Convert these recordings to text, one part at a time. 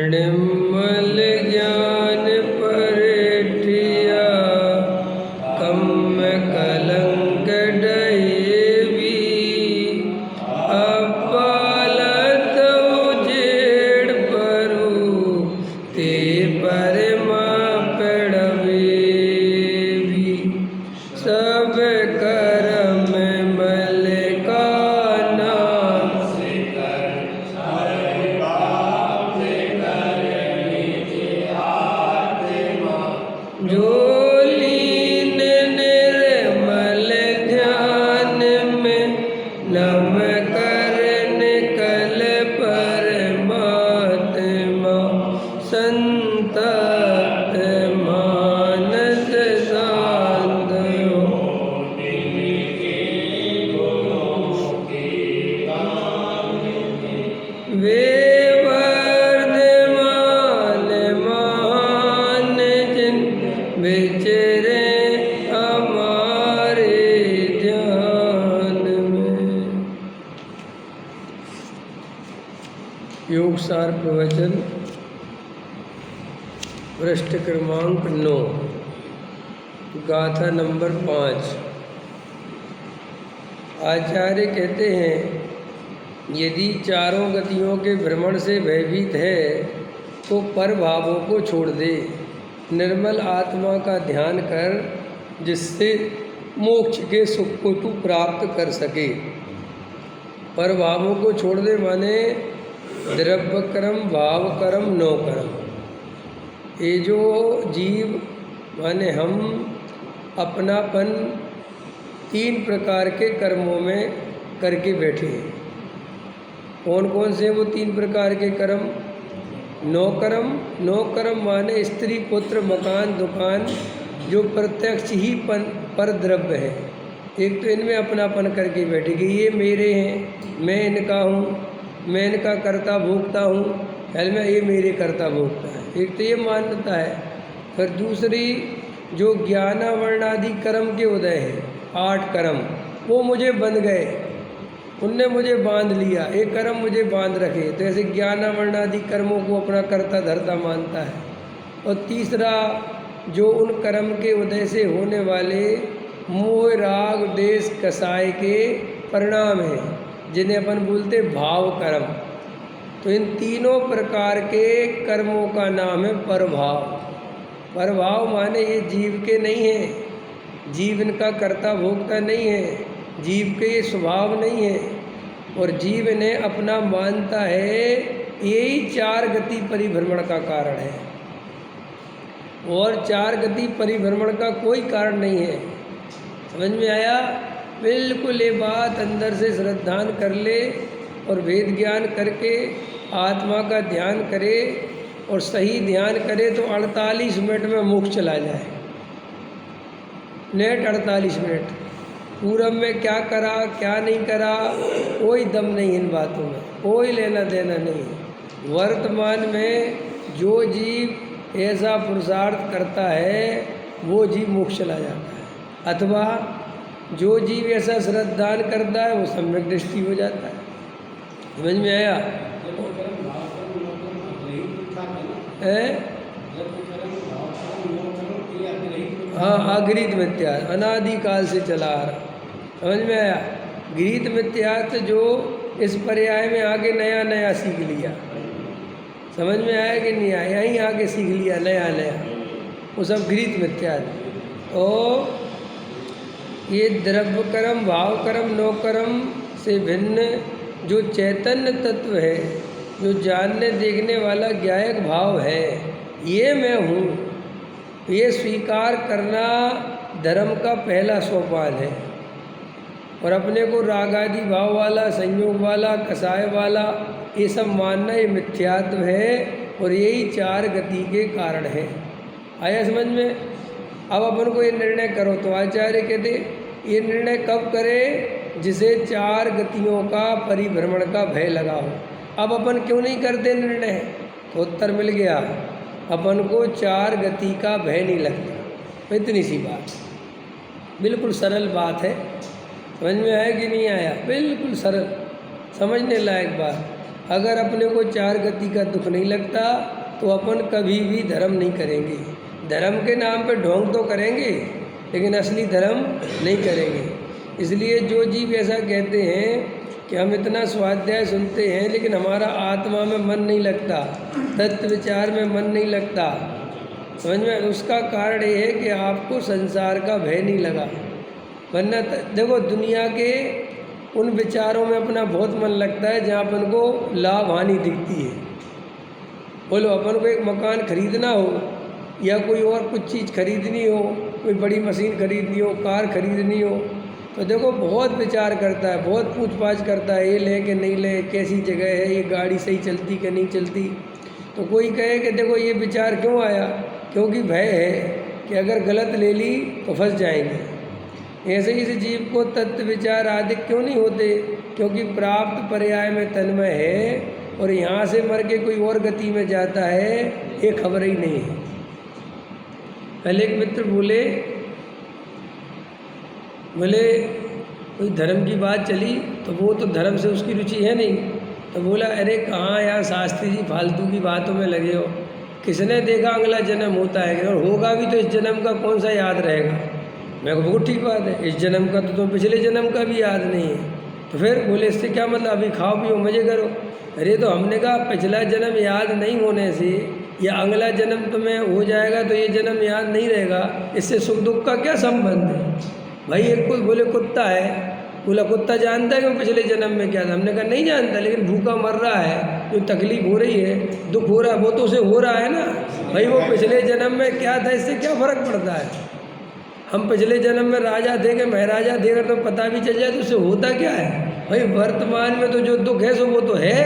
निर्मल ज्ञान परेठिया कम कलंक डहेवी अपालत उजेड़ परू ते परमा पड़वेवी सब करम मल का नाम जो लीन निर्मल ध्यान में नम कर निकल परमात्मा संतत मानस शांत हो। वे वर्धमान महान जिन विचरे हमारे ध्यान में। योग सार प्रवचन पृष्ठ क्रमांक 9 गाथा नंबर 5। आचार्य कहते हैं, यदि चारों गतियों के भ्रमण से भयभीत है तो पर भावों को छोड़ दे, निर्मल आत्मा का ध्यान कर, जिससे मोक्ष के सुख को तू प्राप्त कर सके। पर भावों को छोड़ दे माने द्रव्य कर्म, भाव कर्म, नो कर्म। ये जो जीव माने हम अपनापन 3 प्रकार के कर्मों में करके बैठे हैं। कौन कौन से वो 3 प्रकार के कर्म? नो कर्म माने स्त्री पुत्र मकान दुकान, जो प्रत्यक्ष ही पर द्रव्य है। एक तो इनमें अपनापन करके बैठे कि ये मेरे हैं, मैं इनका हूँ, मैं इनका कर्ता भोगता हूँ, में ये मेरे कर्ता भोगता है। एक तो ये मान्यता है। फिर दूसरी जो ज्ञानावरणादि कर्म के उदय है 8 कर्म, वो मुझे बंध गए, उनने मुझे बांध लिया, एक कर्म मुझे बांध रखे, तो ऐसे ज्ञानावरणादि कर्मों को अपना कर्ता धर्ता मानता है। और तीसरा जो उन कर्म के उदय से होने वाले मोह राग देश कसाय के परिणाम हैं, जिन्हें अपन बोलते भाव कर्म। तो इन तीनों प्रकार के कर्मों का नाम है परभाव। परभाव माने ये जीव के नहीं है, जीव इनका कर्ता भोगता नहीं है, जीव के ये स्वभाव नहीं है, और जीव इन्हें अपना मानता है। यही 4 गति परिभ्रमण का कारण है, और 4 गति परिभ्रमण का कोई कारण नहीं है। समझ में आया? बिल्कुल ये बात अंदर से श्रद्धान कर ले और वेद ज्ञान करके आत्मा का ध्यान करे और सही ध्यान करे तो 48 मिनट में मोक्ष चला जाए। Net 48 minute. पूरब में क्या करा क्या नहीं करा कोई दम नहीं, इन बातों में कोई लेना देना नहीं। वर्तमान में जो जीव ऐसा पुरुषार्थ करता है वो जीव मोक्ष चला जाता है, अथवा जो जीव ऐसा श्रद्धान करता है वो सम्यक दृष्टि हो जाता है। समझ में आया? हाँ, अगृहीत मिथ्या अनादिकाल से चला आ रहा। समझ में आया? गृहीत मिथ्यार्थ जो इस पर्याय में आगे नया नया सीख लिया। समझ में आया कि नहीं आया? यहीं आगे सीख लिया नया नया, वो सब गृहीत मिथ्यार्थ। तो ये द्रव्य कर्म, भाव कर्म, नो कर्म से भिन्न जो चैतन्य तत्व है, जो जानने देखने वाला ज्ञायक भाव है, ये मैं हूँ, ये स्वीकार करना धर्म का पहला सोपान है। और अपने को राग आदि भाव वाला, संयोग वाला, कसाय वाला ये सब मानना ये मिथ्यात्व है, और यही 4 गति के कारण है। आया समझ में? अब अपन को ये निर्णय करो। तो आचार्य कहते ये निर्णय कब करे? जिसे 4 गतियों का परिभ्रमण का भय लगा हो। अब अपन क्यों नहीं करते निर्णय? तो उत्तर मिल गया, अपन को 4 गति का भय नहीं लगता। इतनी सी बात, बिल्कुल सरल बात है। समझ में आया कि नहीं आया? बिल्कुल सरल, समझने लायक बात। अगर अपने को 4 गति का दुख नहीं लगता तो अपन कभी भी धर्म नहीं करेंगे। धर्म के नाम पे ढोंग तो करेंगे लेकिन असली धर्म नहीं करेंगे। इसलिए जो जीव ऐसा कहते हैं कि हम इतना स्वाध्याय सुनते हैं लेकिन हमारा आत्मा में मन नहीं लगता, तत्व विचार में मन नहीं लगता, समझ में, उसका कारण ये है कि आपको संसार का भय नहीं लगा। वरना देखो दुनिया के उन विचारों में अपना बहुत मन लगता है जहाँ अपन को लाभ हानि दिखती है। बोलो अपन को एक मकान खरीदना हो या कोई और कुछ चीज़ खरीदनी हो, कोई बड़ी मशीन खरीदनी हो, कार खरीदनी हो, तो देखो बहुत विचार करता है, बहुत पूछ पाछ करता है, ये ले कि नहीं ले, कैसी जगह है, ये गाड़ी सही चलती कि नहीं चलती। तो कोई कहे कि देखो ये विचार क्यों आया? क्योंकि भय है कि अगर गलत ले ली तो फंस जाएंगे। ऐसे ही इस जीव को तत्व विचार आदि क्यों नहीं होते? क्योंकि प्राप्त पर्याय में तन्मय है और यहाँ से मर के कोई और गति में जाता है, ये खबर ही नहीं है। पहले एक मित्र बोले कोई धर्म की बात चली तो वो तो धर्म से उसकी रुचि है नहीं, तो बोला अरे कहाँ यार शास्त्री जी फालतू की बातों में लगे हो, किसने देखा अगला जन्म होता है और होगा भी तो इस जन्म का कौन सा याद रहेगा? मैं को बहुत ठीक बात है, इस जन्म का तो पिछले जन्म का भी याद नहीं है। तो फिर बोले इससे क्या मतलब, अभी खाओ पियो मजे करो। अरे तो हमने कहा पिछला जन्म याद नहीं होने से या अगला जन्म तुम्हें हो जाएगा तो ये जन्म याद नहीं रहेगा, इससे सुख दुख का क्या संबंध है भाई? एक कोई बोले कुत्ता है, बोला कुत्ता जानता है कि पिछले जन्म में क्या था? हमने कहा नहीं जानता, लेकिन भूखा मर रहा है, जो तकलीफ हो रही है, दुख हो रहा है, वो तो उसे हो रहा है ना भाई। वो पिछले जन्म में क्या था, इससे क्या फ़र्क पड़ता है? हम पिछले जन्म में राजा थे कि महाराजा थे, अगर तो पता भी चल जाए तो उससे होता क्या है भाई? वर्तमान में तो जो दुख है सो वो तो है।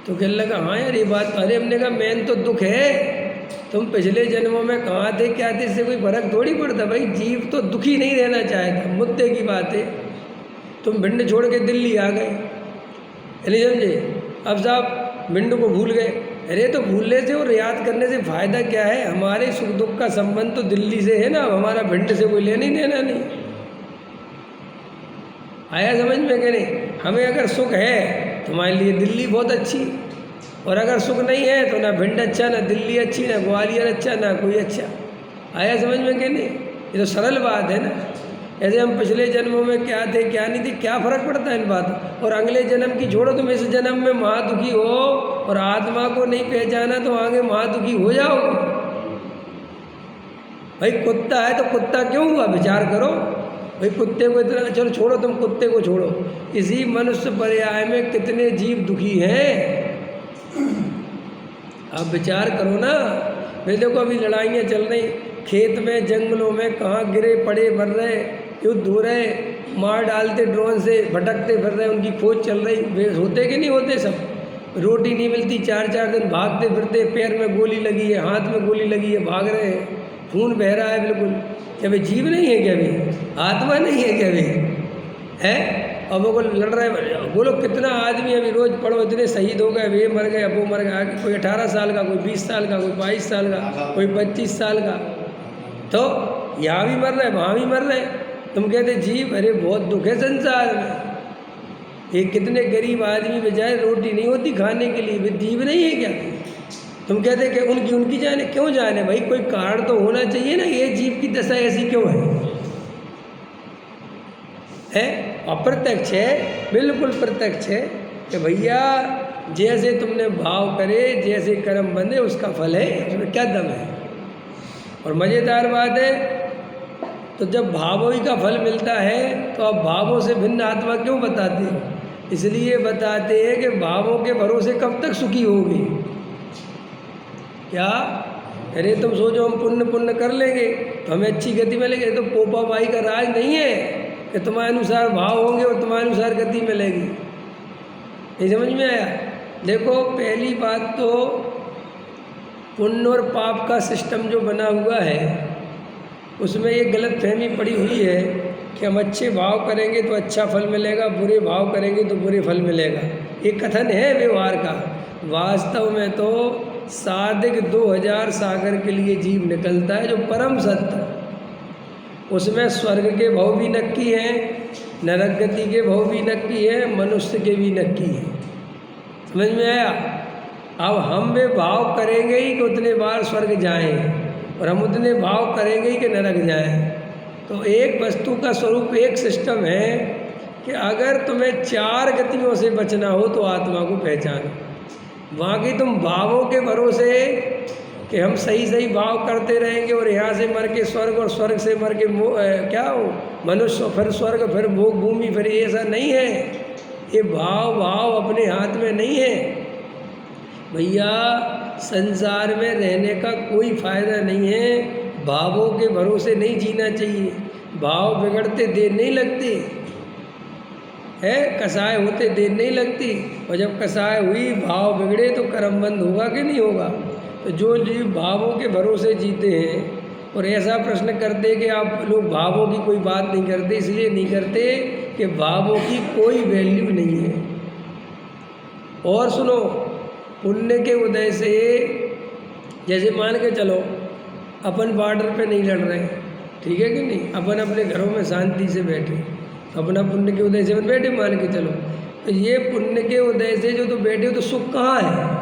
तो कहने लगा हाँ यार ये बात, अरे हमने कहा मेन तो दुख है, तुम पिछले जन्मों में कहाँ थे क्या थे इससे कोई फर्क थोड़ी पड़ता भाई। जीव तो दुखी नहीं रहना चाहता, मुद्दे की बात है। तुम भिंड छोड़ के दिल्ली आ गए, नहीं समझे? अब साहब भिंड को भूल गए, अरे तो भूलने से और याद करने से फ़ायदा क्या है? हमारे सुख दुख का संबंध तो दिल्ली से है ना, हमारा भिंड से कोई लेना ही देना नहीं। आया समझ में कि नहीं? हमें अगर सुख है तो हमारे लिए दिल्ली बहुत अच्छी, और अगर सुख नहीं है तो ना भिंड अच्छा, ना दिल्ली अच्छी, ना ग्वालियर अच्छा, ना कोई अच्छा। आया समझ में कि नहीं? ये तो सरल बात है ना। ऐसे हम पिछले जन्मों में क्या थे क्या नहीं थे, क्या फ़र्क पड़ता है इन बातों? और अगले जन्म की छोड़ो, तुम इस जन्म में महादुखी हो और आत्मा को नहीं पहचाना तो आगे महादुखी हो जाओगे भाई। कुत्ता है तो कुत्ता क्यों हुआ, विचार करो भाई। कुत्ते को इतना, चलो छोड़ो तुम कुत्ते को छोड़ो, इसी मनुष्य पर्याय में कितने जीव दुखी हैं, आप विचार करो ना। भाई देखो अभी लड़ाइयाँ चल रही, खेत में जंगलों में कहाँ गिरे पड़े मर रहे, युद्ध हो रहे, मार डालते ड्रोन से, भटकते फिर रहे, उनकी खोज चल रही। वे होते कि नहीं होते? सब रोटी नहीं मिलती, 4-4 दिन भागते फिरते, पैर में गोली लगी है, हाथ में गोली लगी है, भाग रहे हैं, खून बह रहा है बिल्कुल। क्या वे जीव नहीं है क्या? अभी आत्मा नहीं है क्या? अभी है अब वो लड़ रहे हैं। बोलो कितना आदमी अभी रोज़ पढ़ो इतने शहीद हो गए, वे मर गए, अब वो मर गया, कोई 18 साल का, कोई 20 साल का, कोई 22 साल का, कोई 25 साल का। तो यहाँ भी मर रहे, वहाँ भी मर रहे। तुम कहते जीव, अरे बहुत दुख है संसार में। ये कितने गरीब आदमी बेचारे रोटी नहीं होती खाने के लिए, वे जीव नहीं है क्या? तुम कहते कि उनकी जाने, क्यों जाने भाई? कोई कारण तो होना चाहिए ना, ये जीव की दशा ऐसी क्यों है? अप्रत्यक्ष है, बिल्कुल प्रत्यक्ष है कि भैया जैसे तुमने भाव करे, जैसे कर्म बंधे उसका फल है, उसमें क्या दम है। और मज़ेदार बात है, तो जब भावों ही का फल मिलता है तो अब भावों से भिन्न आत्मा क्यों बताते हो? इसलिए बताते हैं कि भावों के भरोसे कब तक सुखी होगी। क्या अरे तुम सोचो हम पुण्य कर लेंगे तो हमें अच्छी गति मिलेगी, तो पोपा भाई का राज नहीं है कि तुम्हारे अनुसार भाव होंगे और तुम्हारे अनुसार गति मिलेगी। ये समझ में आया? देखो पहली बात तो पुण्य और पाप का सिस्टम जो बना हुआ है उसमें ये गलत फहमी पड़ी हुई है कि हम अच्छे भाव करेंगे तो अच्छा फल मिलेगा, बुरे भाव करेंगे तो बुरे फल मिलेगा। ये कथन है व्यवहार का। वास्तव में तो सादिक 2000 सागर के लिए जीव निकलता है, जो परम सत्य। उसमें स्वर्ग के भाव भी नक्की हैं, नरक गति के भाव भी नक्की है, मनुष्य के भी नक्की है। समझ में आया? अब हम वे भाव करेंगे ही कि उतने बार स्वर्ग जाएं, और हम उतने भाव करेंगे ही कि नरक जाएं। तो एक वस्तु का स्वरूप, एक सिस्टम है कि अगर तुम्हें 4 गतियों से बचना हो तो आत्मा को पहचानो। बाकी तुम भावों के भरोसे कि हम सही सही भाव करते रहेंगे और यहाँ से मर के स्वर्ग और स्वर्ग से मर के क्या हो मनुष्य, फिर स्वर्ग, फिर भोग भूमि, फिर ऐसा नहीं है। ये भाव अपने हाथ में नहीं है भैया। संसार में रहने का कोई फायदा नहीं है। भावों के भरोसे नहीं जीना चाहिए। भाव बिगड़ते देर नहीं लगती है, कसाय होते देर नहीं लगती। और जब कसाय हुई, भाव बिगड़े तो कर्म बंद होगा कि नहीं होगा? तो जो जीव भावों के भरोसे जीते हैं और ऐसा प्रश्न करते कि आप लोग भावों की कोई बात नहीं करते, इसलिए नहीं करते कि भावों की कोई वैल्यू नहीं है। और सुनो, पुण्य के उदय से, जैसे मान के चलो अपन बॉर्डर पे नहीं लड़ रहे, ठीक है कि नहीं, अपन अपने घरों में शांति से बैठे, अपना पुण्य के उदय से अपन बैठे मान के चलो। तो ये पुण्य के उदय से जो तो बैठे हो, तो सुख कहाँ है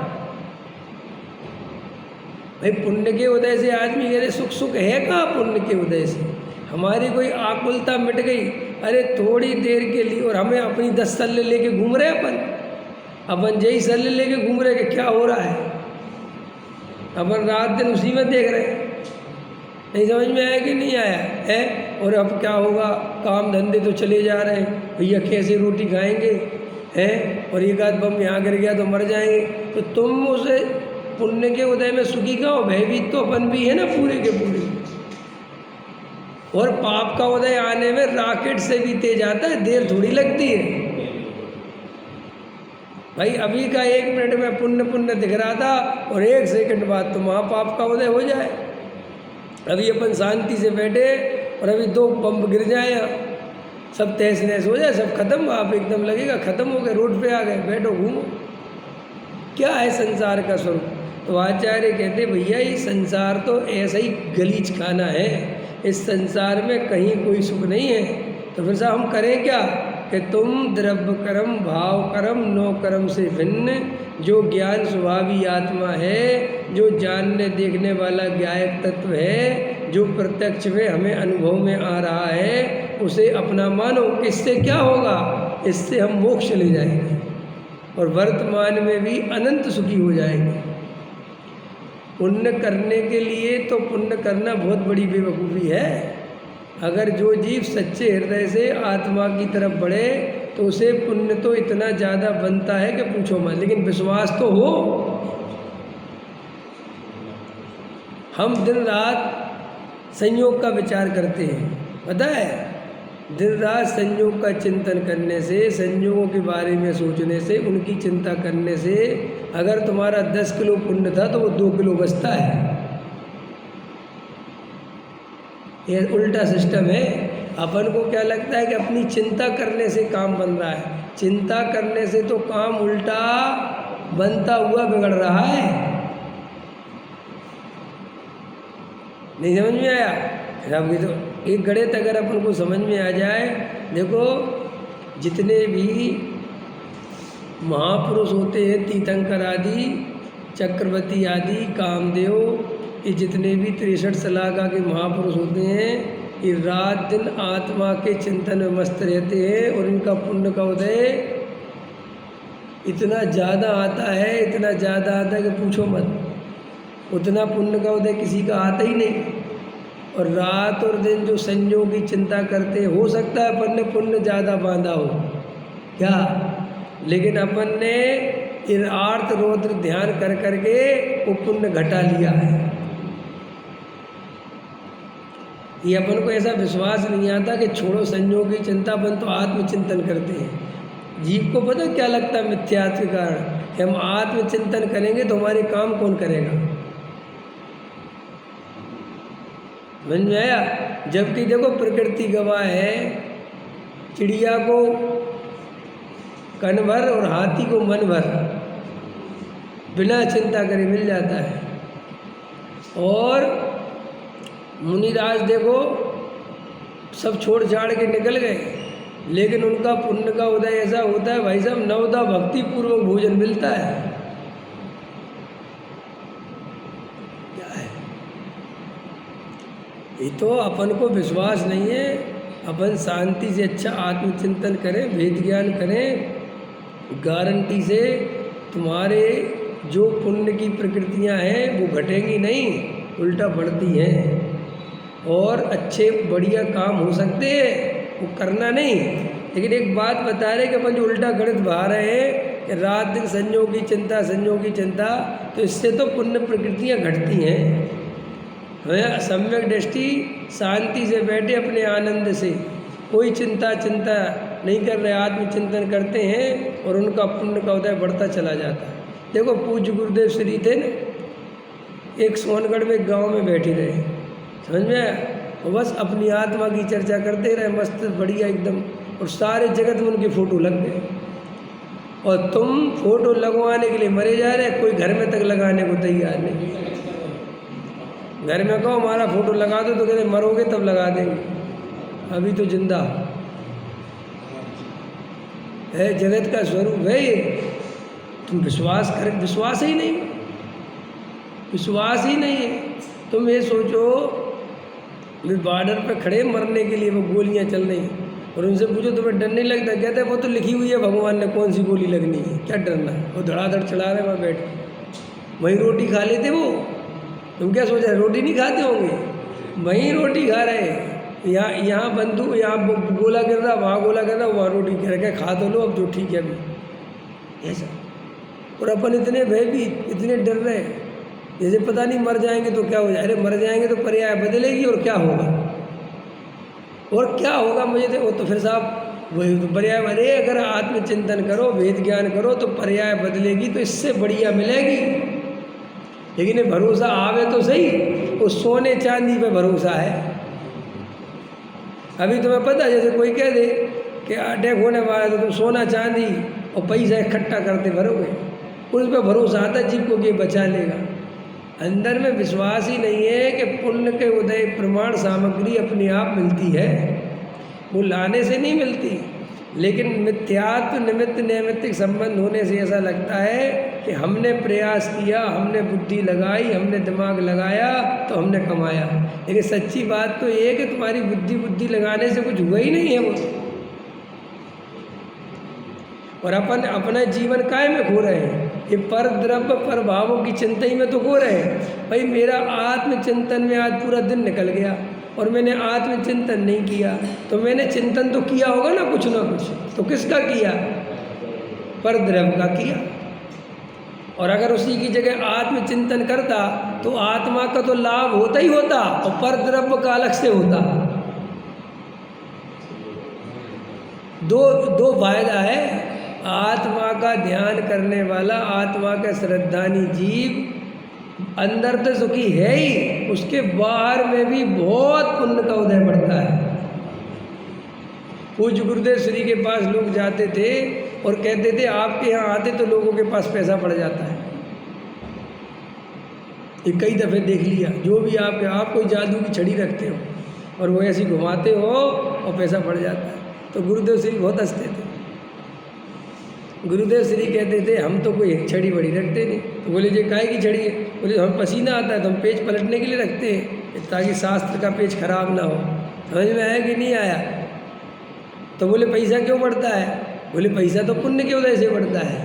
भाई? पुण्य के उदय से आदमी कहते सुख है कहाँ? पुण्य के उदय से हमारी कोई आकुलता मिट गई। अरे थोड़ी देर के लिए, और हमें अपनी 10 सल्ले लेके घूम रहे अपन जही सल्ले लेके घूम रहे कि क्या हो रहा है, अपन रात दिन उसी में देख रहे हैं। नहीं समझ में आया कि नहीं आया है? और अब क्या होगा? काम धंधे तो चले जा रहे हैं भैया, कैसे रोटी खाएंगे हैं? और एक आध बम यहाँ गिर गया तो मर जाएंगे। तो तुम उसे पुण्य के उदय में सुखी का हो, भयभीत तो अपन भी है ना पूरे के पूरे। और पाप का उदय आने में रॉकेट से भी तेज आता है, देर थोड़ी लगती है भाई। अभी का 1 मिनट में पुण्य दिख रहा था और 1 सेकंड बाद तो महापाप का उदय हो जाए। अभी अपन शांति से बैठे और अभी 2 बम गिर जाए, सब तहस नहस हो जाए, सब खत्म। आप एकदम लगेगा खत्म हो गए, रोड पे आ गए, बैठो घूमो। क्या है संसार का स्वरूप? तो आचार्य कहते भैया ये संसार तो ऐसा ही गलीच खाना है, इस संसार में कहीं कोई सुख नहीं है। तो फिर साहब हम करें क्या कि तुम द्रव्य कर्म, भाव कर्म, 9 कर्म से भिन्न जो ज्ञान स्वभावी आत्मा है, जो जानने देखने वाला ज्ञायक तत्व है, जो प्रत्यक्ष में हमें अनुभव में आ रहा है, उसे अपना मानो। इससे क्या होगा? इससे हम मोक्ष ले जाएंगे और वर्तमान में भी अनंत सुखी हो जाएंगे। पुण्य करने के लिए तो पुण्य करना बहुत बड़ी बेवकूफ़ी है। अगर जो जीव सच्चे हृदय से आत्मा की तरफ बढ़े तो उसे पुण्य तो इतना ज़्यादा बनता है कि पूछो मत, लेकिन विश्वास तो हो। हम दिन रात संयोग का विचार करते हैं, पता है? दिन रात संयोग का चिंतन करने से, संयोगों के बारे में सोचने से, उनकी चिंता करने से अगर तुम्हारा 10 किलो पुण्य था तो वो 2 किलो बचता है। ये उल्टा सिस्टम है। अपन को क्या लगता है कि अपनी चिंता करने से काम बन रहा है। चिंता करने से तो काम उल्टा बनता हुआ बिगड़ रहा है। नहीं समझ में आया? अब तो एक गणित अगर अपन को समझ में आ जाए, देखो जितने भी महापुरुष होते हैं, तीर्थंकर आदि, चक्रवर्ती आदि, कामदेव, ये जितने भी 63 सलागा के महापुरुष होते हैं, ये रात दिन आत्मा के चिंतन में मस्त रहते हैं और इनका पुण्य का उदय इतना ज़्यादा आता है, इतना ज़्यादा आता है कि पूछो मत। उतना पुण्य का उदय किसी का आता ही नहीं। और रात और दिन जो संयोग की चिंता करते, हो सकता है अपन ने पुण्य ज़्यादा बांधा हो क्या, लेकिन अपन ने इन आर्त रौद्र ध्यान कर करके वो पुण्य घटा लिया है। ये अपन को ऐसा विश्वास नहीं आता कि छोड़ो संयोग की चिंता, अपन तो आत्मचिंतन करते हैं। जीव को पता क्या लगता है मिथ्यात्व के कारण, हम आत्मचिंतन करेंगे तो हमारे काम कौन करेगा समझ में आया? जबकि देखो प्रकृति गवाह है, चिड़िया को कन भर और हाथी को मन भर बिना चिंता करे मिल जाता है। और मुनिराज देखो सब छोड़ छाड़ के निकल गए, लेकिन उनका पुण्य का उदय ऐसा होता है भाई साहब, नवदा भक्ति पूर्वक भोजन मिलता है। क्या है ये? तो अपन को विश्वास नहीं है, अपन शांति से अच्छा आत्मचिंतन करें, वेद ज्ञान करें, गारंटी से तुम्हारे जो पुण्य की प्रकृतियां हैं वो घटेंगी नहीं, उल्टा बढ़ती हैं। और अच्छे बढ़िया काम हो सकते हैं, वो करना नहीं। लेकिन एक बात बता रहे कि अपन जो उल्टा गणित बहा रहे हैं कि रात दिन संयोग की चिंता, संयोग की चिंता, तो इससे तो पुण्य प्रकृतियां घटती हैं। हमें सम्यक दृष्टि शांति से बैठे अपने आनंद से, कोई चिंता नहीं कर रहे, आत्मचिंतन करते हैं और उनका पुण्य का उदय बढ़ता चला जाता है। देखो पूज्य गुरुदेव श्री थे न, एक सोनगढ़ में गांव में बैठे रहे, समझ में आया? और बस अपनी आत्मा की चर्चा करते रहे, मस्त बढ़िया एकदम, और सारे जगत में उनके फोटो लग गए। और तुम फोटो लगवाने के लिए मरे जा रहे, कोई घर में तक लगाने को तैयार नहीं। घर में कहो हमारा फोटो लगा दो तो कहते मरोगे तब लगा देंगे, अभी तो जिंदा है। जगत का स्वरूप है ये। तुम विश्वास कर, विश्वास ही नहीं, विश्वास ही नहीं है। तुम ये सोचो वे बॉर्डर पे खड़े मरने के लिए, वो गोलियां चल रही हैं, और उनसे पूछो तुम्हें डर नहीं लगता? कहते हैं वो तो लिखी हुई है भगवान ने कौन सी गोली लगनी है, क्या डरना है। वो धड़ाधड़ चला रहे वहाँ बैठ, वहीं रोटी खा लेते वो। तुम क्या सोचा रोटी नहीं खाते होंगे? वहीं रोटी खा रहे हैं। यहाँ बंदूक, यहाँ गोला गिर रहा, वहाँ गोला गिर रहा, वहाँ रोटी गिर रहा, खा तो लो अब जो ठीक है अभी, ऐसा। और अपन इतने भयभीत, इतने डर रहे, जैसे पता नहीं मर जाएंगे तो क्या हो जाए। अरे मर जाएंगे तो पर्याय बदलेगी, और क्या होगा, और क्या होगा मुझे तो, वो तो फिर साहब वही तो पर्याय। अरे अगर आत्मचिंतन करो, वेद ज्ञान करो तो पर्याय बदलेगी, तो इससे बढ़िया मिलेगी। लेकिन ये भरोसा आवे तो सही, वो सोने चांदी पे भरोसा है। अभी तुम्हें पता, जैसे कोई कह दे कि अटैक होने वाला है तो तुम सोना चांदी और पैसा इकट्ठा करते भरोगे, उस पर भरोसा आता जीव को कि बचा लेगा। अंदर में विश्वास ही नहीं है कि पुण्य के उदय प्रमाण सामग्री अपने आप मिलती है, वो लाने से नहीं मिलती। लेकिन मिथ्यात्व निमित्त नैमित्तिक संबंध होने से ऐसा लगता है कि हमने प्रयास किया, हमने बुद्धि लगाई, हमने दिमाग लगाया तो हमने कमाया। लेकिन सच्ची बात तो ये है कि तुम्हारी बुद्धि लगाने से कुछ हुआ ही नहीं है वो। और अपन अपना जीवन काय में खो रहे हैं, ये पर द्रव्य पर भावों की चिंता ही में तो खो रहे हैं। भाई मेरा आत्मचिंतन में आज पूरा दिन निकल गया और मैंने आत्मचिंतन नहीं किया, तो मैंने चिंतन तो किया होगा ना कुछ, तो किसका किया? पर द्रव्य का किया। और अगर उसी की जगह आत्मचिंतन करता तो आत्मा का तो लाभ होता ही होता, और पर द्रव्य का अलग से होता। दो फायदा है। आत्मा का ध्यान करने वाला, आत्मा का श्रद्धानी जीव अंदर तो सुखी है ही, उसके बाहर में भी बहुत पुण्य का उदय बढ़ता है। पूज्य गुरुदेव श्री के पास लोग जाते थे और कहते थे आपके यहाँ आते तो लोगों के पास पैसा पड़ जाता है। ये कई दफ़े देख लिया, जो भी आप कोई जादू की छड़ी रखते हो और वो ऐसी घुमाते हो और पैसा पड़ जाता है। तो गुरुदेव श्री बहुत हंसते थे। गुरुदेव श्री कहते थे हम तो कोई छड़ी बड़ी रखते नहीं। तो बोले जे काहे की छड़ी है? बोले हम पसीना आता है तो हम पेज पलटने के लिए रखते हैं ताकि शास्त्र का पेज खराब ना हो। समझ में आया कि नहीं आया? तो बोले पैसा क्यों बढ़ता है? बोले पैसा तो पुण्य की वजह से बढ़ता है।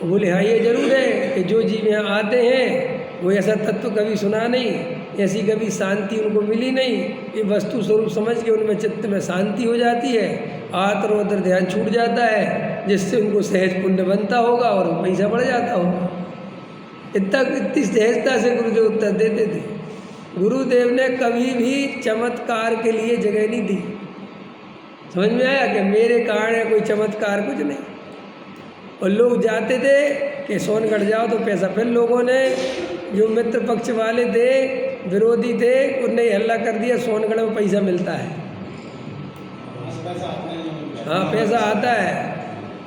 बोले हाँ ये जरूर है कि जो जीव यहाँ आते हैं वो ऐसा तत्व कभी सुना नहीं, ऐसी कभी शांति उनको मिली नहीं। ये वस्तु स्वरूप समझ के उनमें चित्त में शांति हो जाती है, आतर उधर ध्यान छूट जाता है, जिससे उनको सहज पुण्य बनता होगा और पैसा बढ़ जाता होगा। इतनी सहजता से गुरुदेव उत्तर देते थे। गुरुदेव ने कभी भी चमत्कार के लिए जगह नहीं दी। समझ में आया कि मेरे कारण है कोई चमत्कार, कुछ नहीं। और लोग जाते थे कि सोनगढ़ जाओ तो पैसा। फिर लोगों ने जो मित्र पक्ष वाले थे विरोधी थे, उनने हल्ला कर दिया सोनगढ़ में पैसा मिलता है। हाँ, पैसा आता है,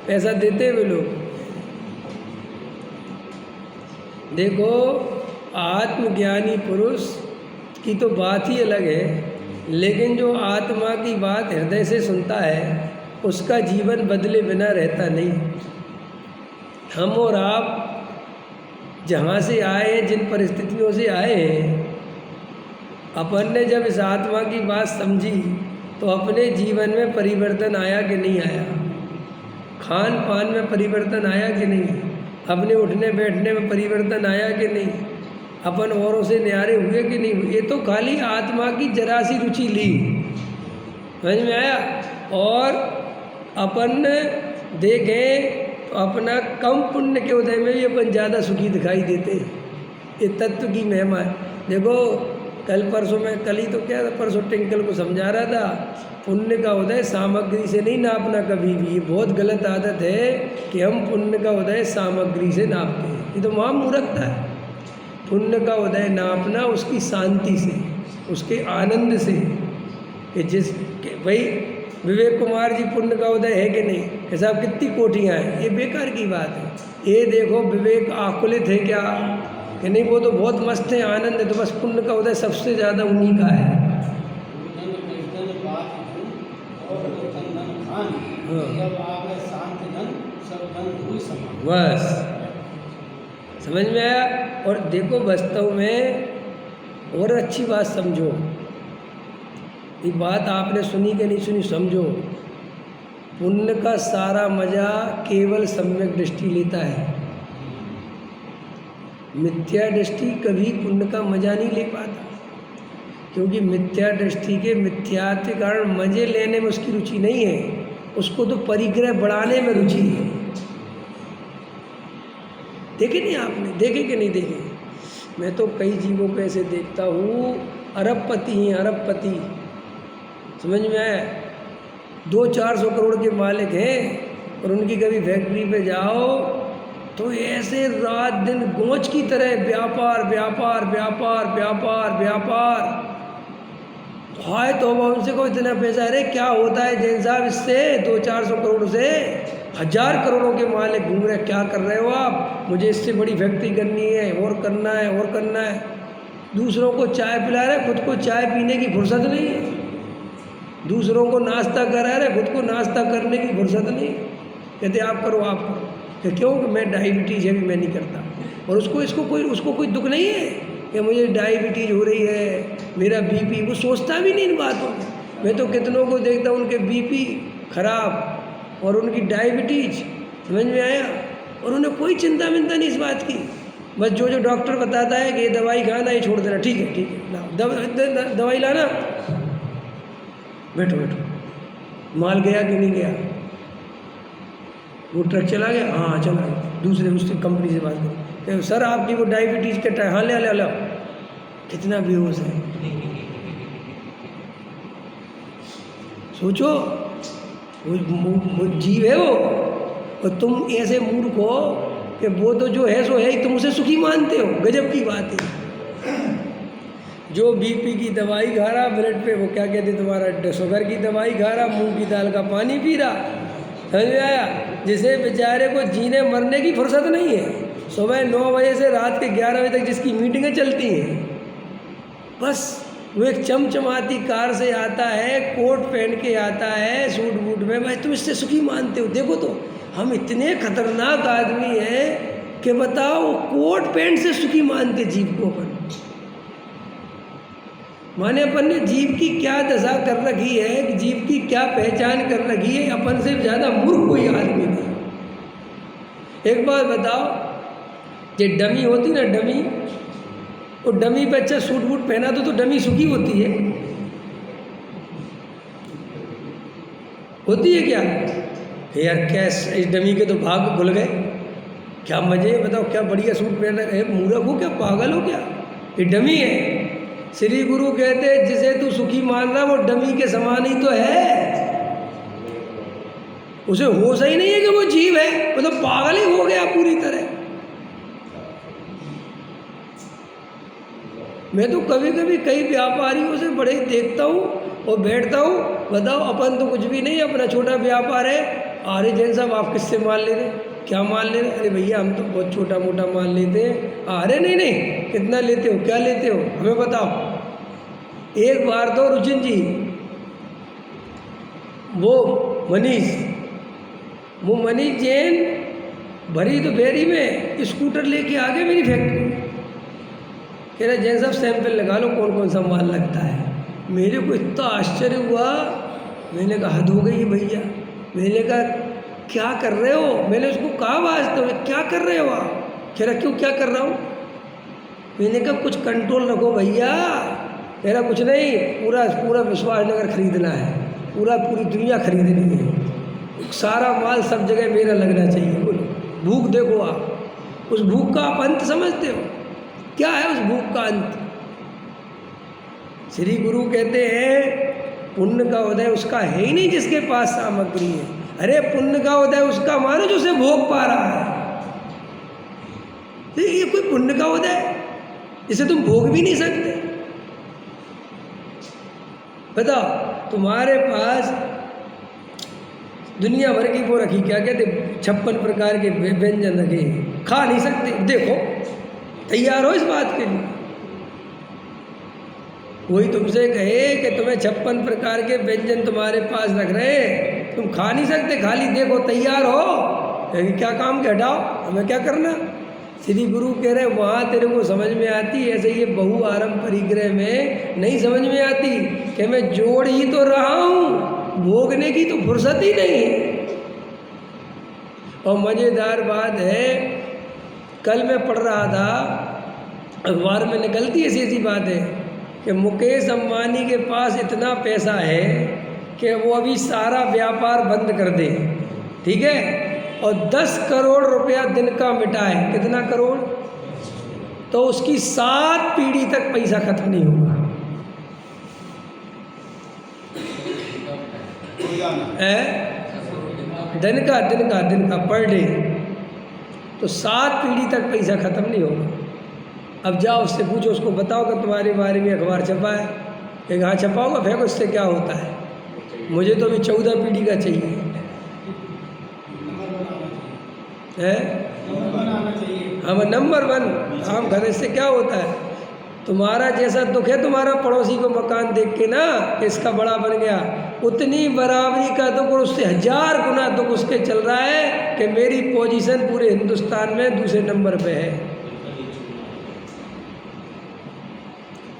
पैसा देते वे लोग। देखो, आत्मज्ञानी पुरुष की तो बात ही अलग है, लेकिन जो आत्मा की बात हृदय से सुनता है उसका जीवन बदले बिना रहता नहीं। हम और आप जहाँ से आए हैं, जिन परिस्थितियों से आए हैं, अपन ने जब इस आत्मा की बात समझी तो अपने जीवन में परिवर्तन आया कि नहीं आया? खान पान में परिवर्तन आया कि नहीं? अपने उठने बैठने में परिवर्तन आया कि नहीं? अपन औरों से न्यारे हुए कि नहीं हुए? ये तो खाली आत्मा की जरा सी रुचि ली, समझ में आया? और अपन देखें तो अपना कम पुण्य के उदय में भी अपन ज़्यादा सुखी दिखाई देते हैं। ये तत्व की महिमा है। देखो, कल परसों में, कल ही तो क्या था, परसों टिंकल को समझा रहा था, पुण्य का उदय सामग्री से नहीं नापना कभी भी। ये बहुत गलत आदत है कि हम पुण्य का उदय सामग्री से नापते हैं, ये तो वहाँ मूर्खता है। पुण्य का उदय नापना उसकी शांति से, उसके आनंद से, कि भाई विवेक कुमार जी पुण्य का उदय है कि नहीं? कि साहब कितनी कोठियाँ हैं, ये बेकार की बात है। ये देखो, विवेक आकुलित है क्या कि नहीं? वो तो बहुत मस्त है, आनंद है, तो बस पुण्य का उदय सबसे ज़्यादा उन्हीं का है। बस समझ में आया? और देखो, वास्तव में और अच्छी बात समझो, ये बात आपने सुनी कि नहीं सुनी, समझो। पुण्य का सारा मजा केवल सम्यक दृष्टि लेता है। मिथ्या दृष्टि कभी पुण्य का मजा नहीं ले पाता, क्योंकि मिथ्या दृष्टि के मिथ्यात्व के कारण मजे लेने में उसकी रुचि नहीं है, उसको तो परिग्रह बढ़ाने में रुचि है। देखे नहीं आपने? देखे कि नहीं देखे? मैं तो कई जीवों को ऐसे देखता हूँ, अरबपति हैं, अरबपति, समझ में आया? 200-400 करोड़ के मालिक हैं, और उनकी कभी फैक्ट्री पे जाओ तो ऐसे रात दिन गोंच की तरह व्यापार व्यापार व्यापार व्यापार व्यापार। हाय तो उनसे को इतना पैसा, अरे क्या होता है जैन साहब इससे? 200-400 करोड़ से 1000 करोड़ों के मालिक घूम रहे, क्या कर रहे हो आप? मुझे इससे बड़ी फैक्ट्री करनी है, और करना है, और करना है। दूसरों को चाय पिला रहे, खुद को चाय पीने की फुर्सत नहीं है। दूसरों को नाश्ता करा रहे, खुद को नाश्ता करने की फुर्सत नहीं। कहते आप करो, आप करो। कि क्यों? कि मैं डायबिटीज़ है, मैं नहीं करता। और उसको कोई दुख नहीं है कि मुझे डायबिटीज़ हो रही है, मेरा बीपी, वो सोचता भी नहीं इन बातों में। मैं तो कितनों को देखता हूँ उनके बीपी खराब और उनकी डायबिटीज़, समझ में आया? और उन्हें कोई चिंता मिंता नहीं इस बात की। बस जो डॉक्टर बताता है कि ये दवाई खाना, ये छोड़ देना, ठीक है ठीक है, लाओ दवाई लाना, बैठो बैठो। माल गया कि नहीं गया? वो ट्रक चला गया? हाँ चला गया। दूसरे उससे कंपनी से बात करें, सर आपकी वो डायबिटीज़ का टाइम, हाँ ले लो। कितना बेहोश है, सोचो। वो जीव है वो, और तुम ऐसे मूर्ख हो कि वो तो जो है सो है ही, तुम उसे सुखी मानते हो। गजब की बात है। जो बीपी की दवाई खा रहा, ब्लड पे वो क्या कहते तुम्हारा शुगर की दवाई खा रहा, मूंग की दाल का पानी पी रहा, समझ में आया? जिसे बेचारे को जीने मरने की फुर्सत नहीं है। सुबह 9 बजे से रात के 11 बजे तक जिसकी मीटिंगें चलती हैं, बस वो एक चमचमाती कार से आता है, कोट पहन के आता है, सूट बूट में, भाई तुम इससे सुखी मानते हो? देखो तो हम इतने खतरनाक आदमी हैं कि बताओ, कोट पैंट से सुखी मानते जीव को अपन। माने अपन ने जीव की क्या दशा कर रखी है, जीव की क्या पहचान कर रखी है, अपन से ज़्यादा मूर्ख कोई आदमी नहीं। एक बात बताओ, ये डमी होती ना, डमी, वो डमी पे अच्छा सूट बूट पहना तो डमी सुखी होती है? होती है क्या? यार कैस, इस डमी के तो भाग खुल गए, क्या मजे, बताओ क्या बढ़िया सूट पहन रहे। मूर्ख हो क्या, पागल हो क्या? ये डमी है। श्री गुरु कहते हैं जिसे तू सुखी मान रहा वो डमी के समान ही तो है, उसे होश ही नहीं है कि वो जीव है, वो तो पागल ही हो गया पूरी तरह। मैं तो कभी कभी कई व्यापारियों से बड़े देखता हूँ और बैठता हूँ, बताओ अपन तो कुछ भी नहीं, अपना छोटा व्यापार है। अरे जैन साहब आप किससे माल ले रहे हैं? क्या माल ले रहे हैं? अरे भैया हम तो बहुत छोटा मोटा माल लेते हैं। अरे नहीं नहीं, कितना लेते हो, क्या लेते हो, हमें बताओ। एक बार तो रुचिन जी, वो मनीष जैन भरी तो फेरी में स्कूटर लेके आ गए मेरी फैक्ट्री। कह रहे जैन साहब सैंपल लगा लो कौन कौन सा माल लगता है। मेरे को इतना आश्चर्य हुआ, मैंने कहा हद हो गई भैया। मैंने कहा क्या कर रहे हो? मैंने उसको कहा वास्तव में क्या कर रहे हो आप? कह रहा क्यों क्या कर रहा हूँ? मैंने कहा कुछ कंट्रोल रखो भैया। कह रहा कुछ नहीं, पूरा विश्वासनगर खरीदना है, पूरी दुनिया खरीदनी है, सारा माल सब जगह मेरा लगना चाहिए। बोलो भूख देखो आप, उस भूख का आप अंत समझते हो? क्या है उस भूख का अंत? श्री गुरु कहते हैं पुण्य का उदय उसका है ही नहीं जिसके पास सामग्री है। अरे पुण्य का उदय उसका मानो जो उसे भोग पा रहा है। तो ये कोई पुण्य का उदय इसे तुम भोग भी नहीं सकते। बताओ तुम्हारे पास दुनिया भर की वो रखी, क्या कहते 56 प्रकार के व्यंजन रखे, खा नहीं सकते। देखो तैयार हो इस बात के लिए? कोई तुमसे कहे कि तुम्हें 56 प्रकार के व्यंजन तुम्हारे पास रख रहे हैं, तुम खा नहीं सकते, खाली देखो तैयार हो, क्या काम के हटाओ, हमें क्या करना। श्री गुरु कह रहे वहाँ तेरे को समझ में आती, ऐसे ये बहु आरंभ परिग्रह में नहीं समझ में आती कि मैं जोड़ ही तो रहा हूँ, भोगने की तो फुर्सत ही नहीं है। और मज़ेदार बात है, कल मैं पढ़ रहा था अखबार में, निकलती ऐसी बात है कि मुकेश अंबानी के पास इतना पैसा है कि वो अभी सारा व्यापार बंद कर दे, ठीक है, और 10 करोड़ रुपया दिन का मिटाए। कितना करोड़? तो उसकी 7 पीढ़ी तक पैसा खत्म नहीं होगा। दिन का पर डे, तो 7 पीढ़ी तक पैसा खत्म नहीं होगा। अब जाओ उससे पूछो, उसको बताओ कि तुम्हारे बारे में अखबार छपा है, कि हाँ छपा होगा, फेंको, इससे क्या होता है, मुझे तो अभी 14 पीढ़ी का चाहिए है। हाँ नंबर 1 काम घर, इससे क्या होता है? तुम्हारा जैसा दुख है तुम्हारा पड़ोसी को मकान देख के ना, इसका बड़ा बन गया, उतनी बराबरी का दुख और उससे 1000 गुना दुख उसके चल रहा है कि मेरी पोजीशन पूरे हिंदुस्तान में दूसरे नंबर पे है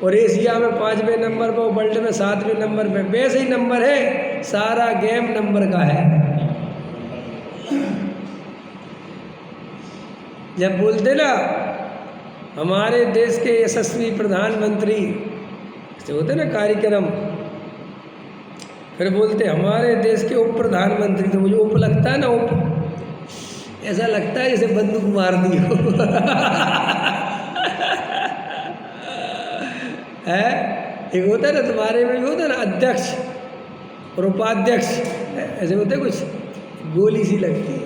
और एशिया में 5वें नंबर पे, वर्ल्ड में 7वें नंबर पे। वैसे ही नंबर है, सारा गेम नंबर का है। जब बोलते ना हमारे देश के यशस्वी प्रधानमंत्री जो होते ना कार्यक्रम, फिर बोलते हमारे देश के उप प्रधानमंत्री, तो मुझे उप लगता है ना, उप ऐसा लगता है जैसे बंदूक मार दी हो है। एक होता है ना तुम्हारे में भी होता है ना अध्यक्ष और उपाध्यक्ष, ऐसे होते कुछ, गोली सी लगती है,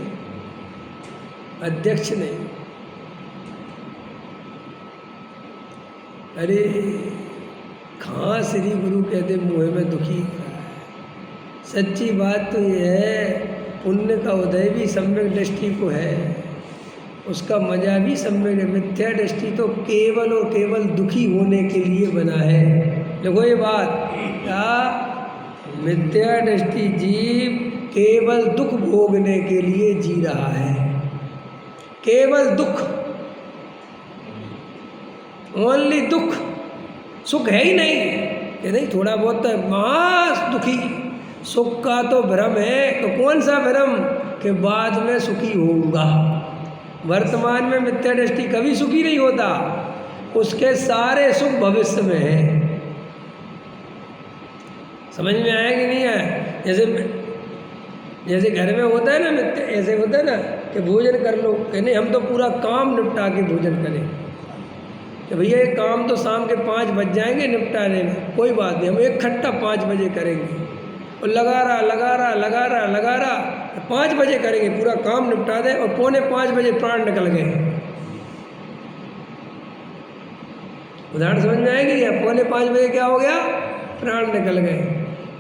अध्यक्ष नहीं। अरे कहाँ श्री गुरु कहते मुँह में दुखी। सच्ची बात तो ये है, पुण्य का उदय भी सम्यक दृष्टि को है, उसका मजा भी सम्यक है। मिथ्या दृष्टि तो केवल और केवल दुखी होने के लिए बना है। देखो ये बात, क्या मिथ्या दृष्टि जीव केवल दुख भोगने के लिए जी रहा है, केवल दुख, ओनली दुख, सुख है ही नहीं। कि नहीं थोड़ा बहुत मास दुखी, सुख का तो भ्रम है। तो कौन सा भ्रम? कि बाद में सुखी होऊंगा। वर्तमान में मिथ्या दृष्टि कभी सुखी नहीं होता, उसके सारे सुख भविष्य में है। समझ में आया कि नहीं आया? जैसे घर में होता है ना मिथ्या, ऐसे होता है ना कि भोजन कर लो, कि नहीं हम तो पूरा काम निपटा के भोजन करें, कि भैया ये काम तो शाम के 5 बज जाएंगे निपटाने में, कोई बात नहीं, हम एक खट्टा 5 बजे करेंगे। और लगा रहा 5 बजे करेंगे, पूरा काम निपटा दें, और 4:45 बजे प्राण निकल गए। उदाहरण समझ में आएगी? या 4:45 क्या हो गया? प्राण निकल गए।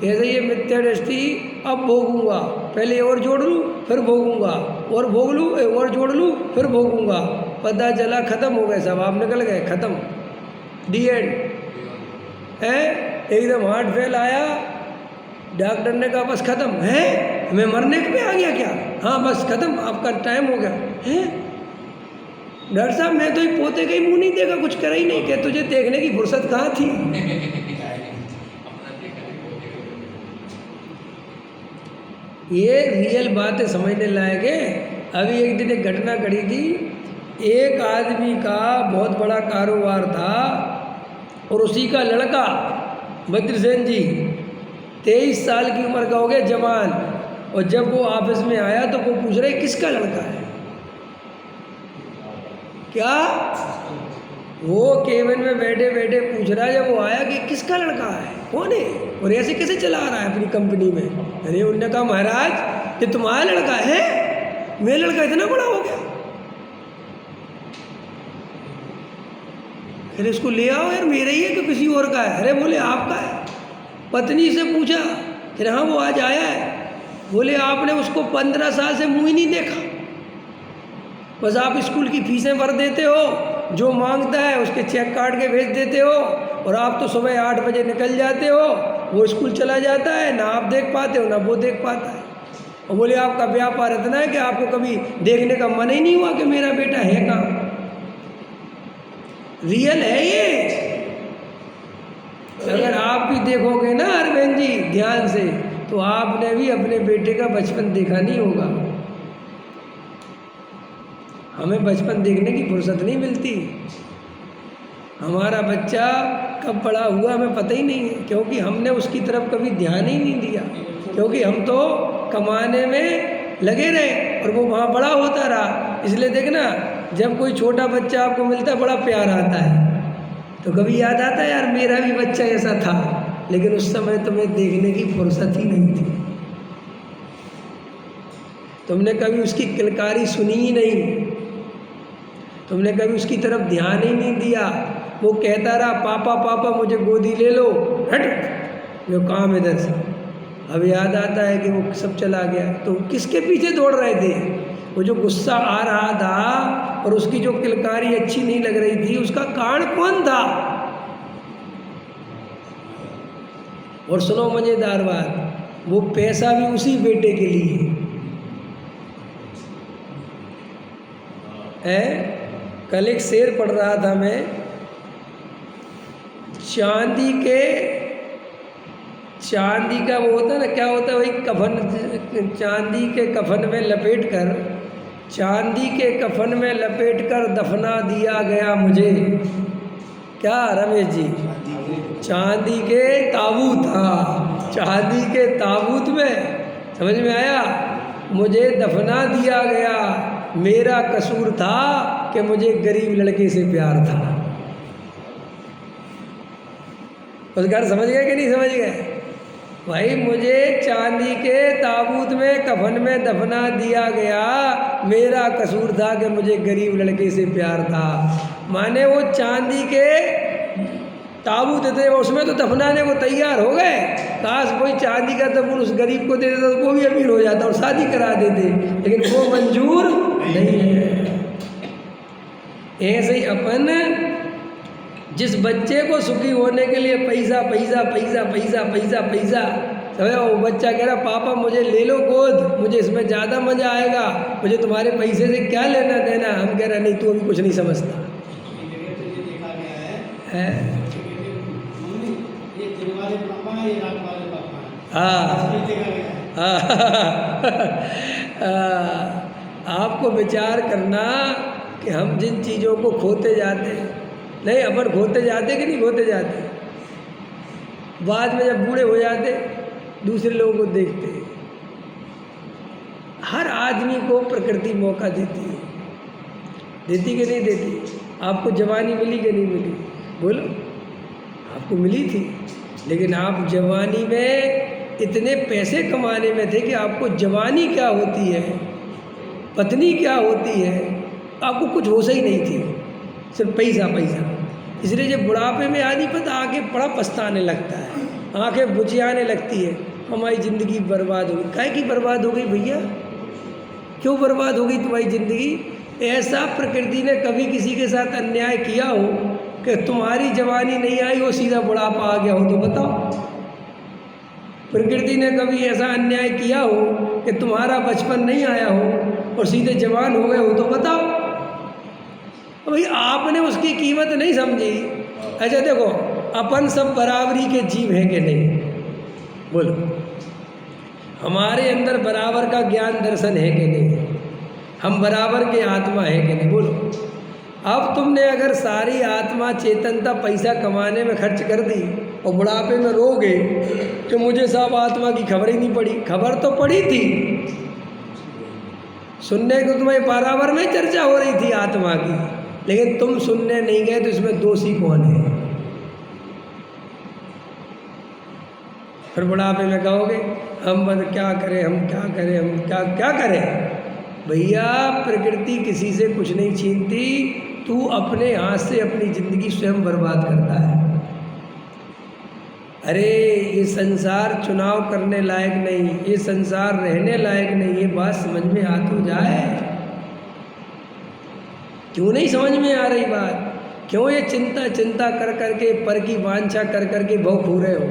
ऐसे ये मिथ्या दृष्टि, अब भोगूंगा, पहले और जोड़ लूँ फिर भोगूंगा, और भोग लूँ और जोड़ लूँ फिर भोगूंगा, पता चला खत्म हो गए सब, आप निकल गए, खत्म, डी एंड है। एकदम हार्ट फेल आया, डॉक्टर ने कहा बस खत्म है, मैं मरने पे आ गया क्या? हाँ बस खत्म, आपका टाइम हो गया है। डॉक्टर साहब मैं तो ही पोते का ही मुँह नहीं देखा, कुछ करा ही नहीं, क्या तुझे देखने की फुर्सत कहाँ थी? ये रियल बातें समझने लायक है। अभी एक दिन एक घटना घटी थी, एक आदमी का बहुत बड़ा कारोबार था और उसी का लड़का बद्रसेन जी 23 साल की उम्र का हो गया, जवान, और जब वो ऑफिस में आया तो वो पूछ रहे किसका लड़का है? क्या? वो केबिन में बैठे बैठे पूछ रहा है, जब वो आया कि किसका लड़का है, कौन है, और ऐसे कैसे चला रहा है अपनी कंपनी में? अरे उन्होंने कहा महाराज ये तुम्हारा लड़का है, मेरा लड़का इतना बड़ा हो गया, फिर इसको ले आओ यार, मेरा ही है कि किसी और का है? अरे बोले आपका है। पत्नी से पूछा, फिर हाँ वो आज आया है। बोले आपने उसको 15 साल से मुँह ही नहीं देखा, बस आप स्कूल की फीसें भर देते हो, जो मांगता है उसके चेक काट के भेज देते हो, और आप तो सुबह 8 बजे निकल जाते हो, वो स्कूल चला जाता है, ना आप देख पाते हो ना वो देख पाता है। और बोले आपका व्यापार इतना है कि आपको कभी देखने का मन ही नहीं हुआ कि मेरा बेटा है कहाँ? रियल है ये। अगर आप भी देखोगे ना अरविंद जी ध्यान से, तो आपने भी अपने बेटे का बचपन देखा नहीं होगा। हमें बचपन देखने की फुर्सत नहीं मिलती। हमारा बच्चा कब बड़ा हुआ हमें पता ही नहीं है, क्योंकि हमने उसकी तरफ कभी ध्यान ही नहीं दिया, क्योंकि हम तो कमाने में लगे रहे और वो वहाँ बड़ा होता रहा। इसलिए देखना, जब कोई छोटा बच्चा आपको मिलता है बड़ा प्यार आता है, तो कभी याद आता है यार मेरा भी बच्चा ऐसा था, लेकिन उस समय तुम्हें देखने की फुर्सत ही नहीं थी। तुमने कभी उसकी किलकारी सुनी ही नहीं, तुमने कभी उसकी तरफ ध्यान ही नहीं दिया। वो कहता रहा पापा पापा मुझे गोदी ले लो, हट जो काम इधर से। अब याद आता है कि वो सब चला गया, तो किसके पीछे दौड़ रहे थे? वो जो गुस्सा आ रहा था और उसकी जो किलकारी अच्छी नहीं लग रही थी, उसका कारण कौन था? और सुनो मजेदार बात, वो पैसा भी उसी बेटे के लिए है। कल एक शेर पढ़ रहा था मैं, चांदी का वो होता है ना, क्या होता है वही कफन, चांदी के कफन में लपेट कर, चांदी के कफन में लपेट कर दफना दिया गया मुझे। क्या रमेश जी? चांदी के ताबूत, हाँ चांदी के ताबूत में, समझ में आया? मुझे दफना दिया गया, मेरा कसूर था कि मुझे गरीब लड़के से प्यार था। उस घर समझ गए कि नहीं समझ गए? भाई मुझे चांदी के ताबूत में कफन में दफना दिया गया, मेरा कसूर था कि मुझे गरीब लड़के से प्यार था। माने वो चांदी के ताबूत थे, उसमें तो दफनाने को तैयार हो गए। काश कोई चांदी का तबूत उस गरीब को दे देता तो वो भी अमीर हो जाता और शादी करा देते, लेकिन वो मंजूर नहीं है। ऐसे ही अपन जिस बच्चे को सुखी होने के लिए पैसा पैसा पैसा पैसा पैसा पैसा, समझो वो बच्चा कह रहा पापा मुझे ले लो गोद, मुझे इसमें ज़्यादा मज़ा आएगा, मुझे तुम्हारे पैसे से क्या लेना देना। हम कह रहे नहीं तू अभी कुछ नहीं समझता है। आपको विचार करना कि हम जिन चीज़ों को खोते जाते हैं, नहीं अपन खोते जाते कि नहीं खोते जाते, बाद में जब बूढ़े हो जाते दूसरे लोगों को देखते। हर आदमी को प्रकृति मौका देती है, देती कि नहीं देती? आपको जवानी मिली कि नहीं मिली? बोलो, आपको मिली थी, लेकिन आप जवानी में इतने पैसे कमाने में थे कि आपको जवानी क्या होती है, पत्नी क्या होती है, आपको कुछ होश ही नहीं थी, सिर्फ पैसा पैसा। इसलिए जब बुढ़ापे में आदमी पता आके बड़ा पछताने लगता है, आंखें बुझियाने लगती है, हमारी ज़िंदगी बर्बाद हो गई। काहे की बर्बाद हो गई भैया? क्यों बर्बाद हो गई तुम्हारी ज़िंदगी? ऐसा प्रकृति ने कभी किसी के साथ अन्याय किया हो कि तुम्हारी जवानी नहीं आई हो, सीधा बुढ़ापा आ गया हो? तो बताओ, प्रकृति ने कभी ऐसा अन्याय किया हो कि तुम्हारा बचपन नहीं आया हो और सीधे जवान हो गए हो? तो बताओ। भाई आपने उसकी कीमत नहीं समझी। अच्छा देखो, अपन सब बराबरी के जीव हैं कि नहीं? बोलो, हमारे अंदर बराबर का ज्ञान दर्शन है कि नहीं? हम बराबर के आत्मा है कि नहीं? बोलो। अब तुमने अगर सारी आत्मा चेतनता पैसा कमाने में खर्च कर दी और बुढ़ापे में रोगे कि मुझे साहब आत्मा की खबर ही नहीं पड़ी। खबर तो पड़ी थी, सुनने को तुम्हें बराबर में चर्चा हो रही थी आत्मा की, लेकिन तुम सुनने नहीं गए, तो इसमें दोषी कौन है? फिर बुढ़ापे में कहोगे हम क्या करें, हम क्या करें, हम क्या क्या करें? भैया प्रकृति किसी से कुछ नहीं छीनती, तू अपने हाथ से अपनी ज़िंदगी स्वयं बर्बाद करता है। अरे ये संसार चुनाव करने लायक नहीं, ये संसार रहने लायक नहीं, ये बात समझ में आ तो जाए। क्यों नहीं समझ में आ रही बात? क्यों ये चिंता कर करके, पर की वांछा कर करके भौंक हो रहे हो?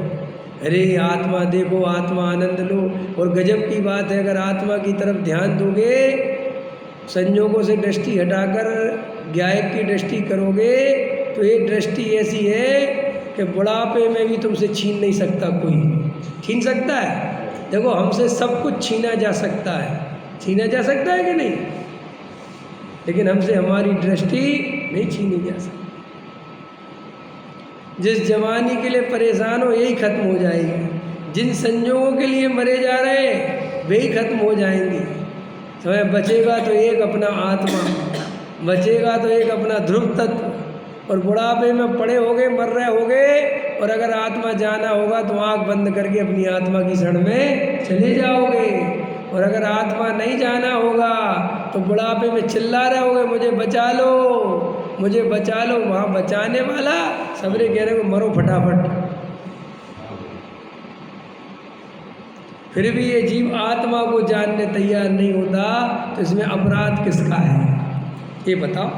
अरे आत्मा देखो, आत्मा आनंद लो। और गजब की बात है, अगर आत्मा की तरफ ध्यान दोगे, संयोगों से दृष्टि हटाकर ज्ञायक की दृष्टि करोगे, तो ये दृष्टि ऐसी है कि बुढ़ापे में भी तुमसे छीन नहीं सकता कोई। छीन सकता है? देखो, हमसे सब कुछ छीना जा सकता है, छीना जा सकता है कि नहीं? लेकिन हमसे हमारी दृष्टि नहीं छीनी जा सकती। जिस जवानी के लिए परेशान हो, यही खत्म हो जाएगी। जिन संयोगों के लिए मरे जा रहे हैं, वे ही खत्म हो जाएंगे। समय बचेगा तो एक अपना आत्मा, बचेगा तो एक अपना ध्रुव तत्व। और बुढ़ापे में पड़े होगे, मर रहे होगे, और अगर आत्मा जाना होगा तो आँख बंद करके अपनी आत्मा की शरण में चले जाओगे। और अगर आत्मा नहीं जाना होगा तो बुढ़ापे में चिल्ला रहे होगे, मुझे बचा लो, मुझे बचा लो। वहाँ बचाने वाला सबरे कह रहे हो मरो फटाफट। फिर भी ये जीव आत्मा को जानने तैयार नहीं होता, तो इसमें अपराध किसका है ये बताओ।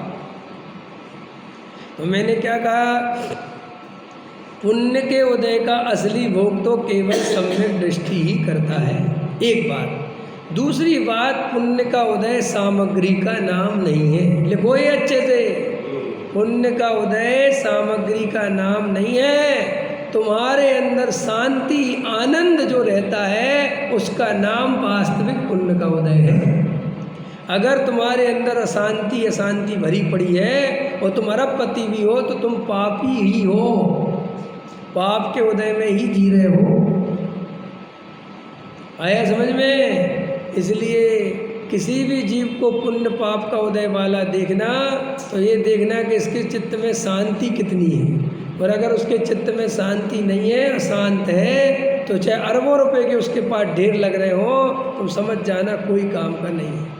तो मैंने क्या कहा, पुण्य के उदय का असली भोग तो केवल सम्यक दृष्टि ही करता है, एक बात। दूसरी बात, पुण्य का उदय सामग्री का नाम नहीं है। लिखो ये अच्छे से, पुण्य का उदय सामग्री का नाम नहीं है। तुम्हारे अंदर शांति आनंद जो रहता है, उसका नाम वास्तविक पुण्य का उदय है। अगर तुम्हारे अंदर अशांति भरी पड़ी है और तुम अरबपति भी हो, तो तुम पापी ही हो, पाप के उदय में ही जी रहे हो। आया समझ में? इसलिए किसी भी जीव को पुण्य पाप का उदय वाला देखना, तो ये देखना कि इसके चित्त में शांति कितनी है। और अगर उसके चित्त में शांति नहीं है, अशांत है, तो चाहे अरबों रुपए के उसके पास ढेर लग रहे हो, तुम समझ जाना कोई काम का नहीं है।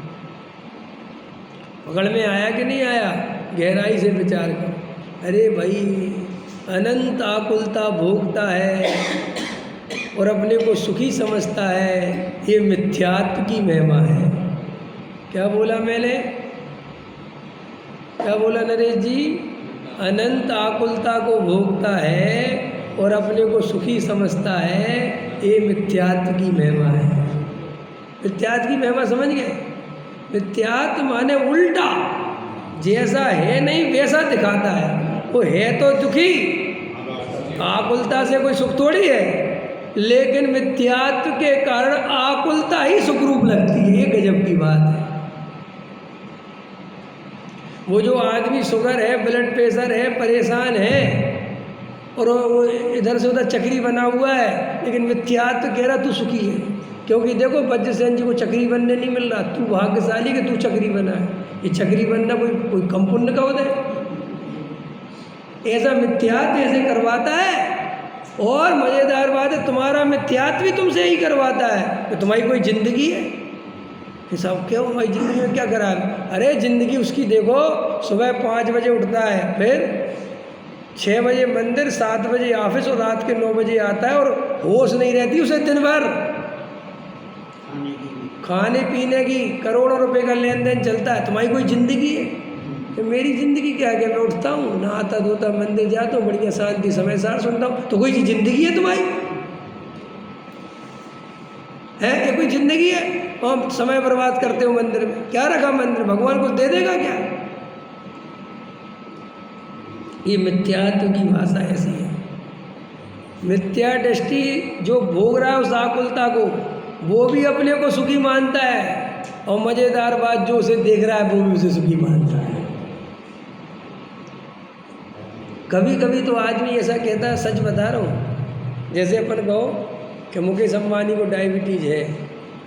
पकड़ में आया कि नहीं आया? गहराई से विचार करो। अरे भाई, अनंत आकुलता भोगता है और अपने को सुखी समझता है, ये मिथ्यात्व की महिमा है। क्या बोला मैंने? क्या बोला नरेश जी? अनंत आकुलता को भोगता है और अपने को सुखी समझता है, ये मिथ्यात्व की महिमा है। मिथ्यात्व की महिमा समझ गए? मिथ्यात्व माने उल्टा, जैसा है नहीं वैसा दिखाता है। वो है तो दुखी, आकुलता से कोई सुख थोड़ी है, लेकिन मिथ्यात्व के कारण आकुलता ही सुखरूप लगती है। ये गजब की बात है। वो जो आदमी शुगर है, ब्लड प्रेशर है, परेशान है, और वो इधर से उधर चक्री बना हुआ है, लेकिन मिथ्यात्व कह रहा तू सुखी है। क्योंकि देखो वज्रसेन जी को चक्री बनने नहीं मिल रहा, तू भाग्यशाली कि तू चक्री बना है। ये चक्री बनना कोई कम पुण्य का उदय? ऐसा मिथ्यात्व ऐसे करवाता है। और मज़ेदार बात है, तुम्हारा मिथ्यात्व भी तुमसे ही करवाता है कि तुम्हारी कोई ज़िंदगी है कि सब क्यों हमारी ज़िंदगी में क्या करा है? अरे ज़िंदगी उसकी देखो, सुबह 5 बजे उठता है, फिर 6 बजे मंदिर, 7 बजे ऑफिस और रात के 9 बजे आता है, और होश नहीं रहती उसे दिन भर। खाने पीने की करोड़ों रुपए का लेन देन चलता है। तुम्हारी कोई ज़िंदगी है? तो मेरी ज़िंदगी क्या है कि मैं उठता हूँ, नहाता धोता मंदिर जाता हूँ, बढ़िया शांति समय सार सुनता हूँ। तो कोई ज़िंदगी है तुम्हारी? है ये कोई ज़िंदगी है? और समय बर्बाद करते हो मंदिर में। क्या रखा मंदिर? भगवान कुछ दे देगा क्या? ये मिथ्यात्व की भाषा ऐसी है। मिथ्या दृष्टि जो भोग रहा है उस आकुलता को, वो भी अपने को सुखी मानता है, और मज़ेदार बात, जो उसे देख रहा है वो भी उसे सुखी मानता है। कभी कभी तो आदमी ऐसा कहता है, सच बता रहा हूँ, जैसे अपन कहो कि मुकेश अंबानी को डायबिटीज़ है,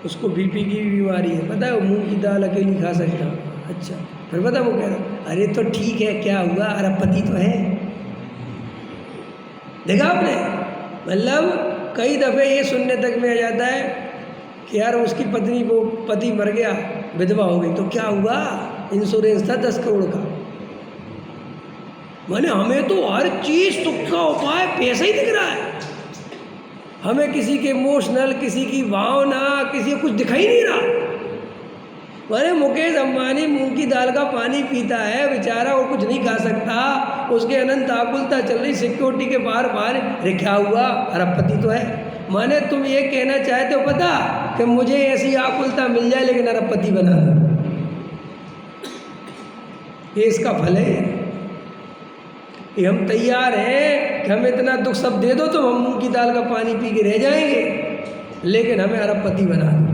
उसको बीपी की भी बीमारी है, पता है वो मूंग की दाल अकेली खा सकता है। अच्छा, फिर पता वो कह रहा, अरे तो ठीक है, क्या हुआ, अरबपति तो है। देखा आपने? मतलब कई दफ़े ये सुनने तक में आ जाता है कि यार उसकी पत्नी को पति मर गया, विधवा हो गई, तो क्या हुआ, इंश्योरेंस था 10 करोड़ का। माने हमें तो हर चीज़ सुख का उपाय पैसा ही दिख रहा है, हमें किसी के इमोशनल, किसी की भावना, किसी को कुछ दिखाई नहीं रहा। माने मुकेश अंबानी मूंग की दाल का पानी पीता है बेचारा, और कुछ नहीं खा सकता, उसके अनंत आकुलता चल रही, सिक्योरिटी के बाहर बाहर, अरे क्या हुआ, अरबपति तो है। माने तुम ये कहना चाहते हो पता कि मुझे ऐसी आकुलता मिल जाए लेकिन अरबपति बना दो, ये इसका फल है। कि हम तैयार हैं कि हमें इतना दुख सब दे दो तो हम मूंग की दाल का पानी पी के रह जाएंगे, लेकिन हमें अरबपति बना दो।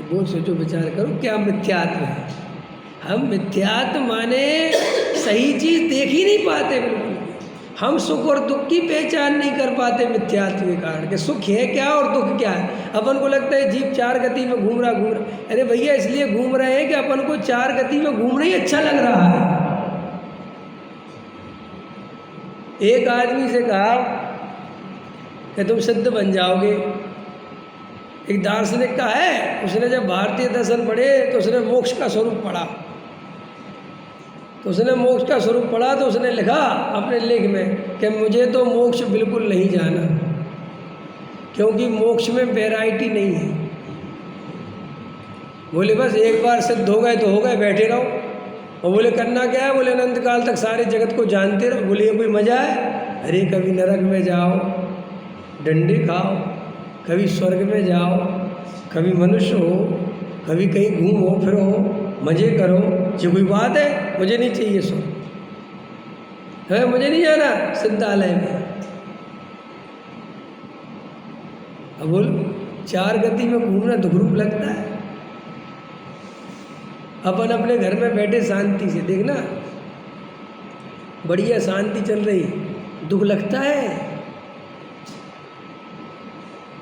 बहुत सोचो विचार करो, क्या मिथ्यात्व है। हम मिथ्यात्व माने सही चीज़ देख ही नहीं पाते, बिल्कुल हम सुख और दुख की पहचान नहीं कर पाते मिथ्यात्व के कारण, कि सुख है क्या और दुख क्या है। अपन को लगता है जीव 4 गति में घूम रहा। अरे भैया इसलिए घूम रहे हैं कि अपन को 4 गति में घूमना ही अच्छा लग रहा है। एक आदमी से कहा कि तुम सिद्ध बन जाओगे। एक दार्शनिक का है, उसने जब भारतीय दर्शन पढ़े तो उसने मोक्ष का स्वरूप पढ़ा। तो उसने मोक्ष का स्वरूप पढ़ा तो उसने लिखा अपने लेख में कि मुझे तो मोक्ष बिल्कुल नहीं जाना, क्योंकि मोक्ष में वैरायटी नहीं है। बोले बस एक बार सिद्ध हो गए तो हो गए, बैठे रहो। और बोले करना क्या है? बोले अनंत काल तक सारे जगत को जानते रहो। बोले ये कोई मज़ा है? अरे कभी नरक में जाओ, डंडे खाओ, कभी स्वर्ग में जाओ, कभी मनुष्य हो, कभी कहीं घूमो फिरो, मज़े करो। ये कोई बात है? मुझे नहीं चाहिए स्वर्ग, है मुझे नहीं जाना सिद्धालय में। अब बोल 4 गति में घूमना दुखरूप लगता है। अपन अपने घर में बैठे शांति से, देखना बढ़िया शांति चल रही, दुख लगता है।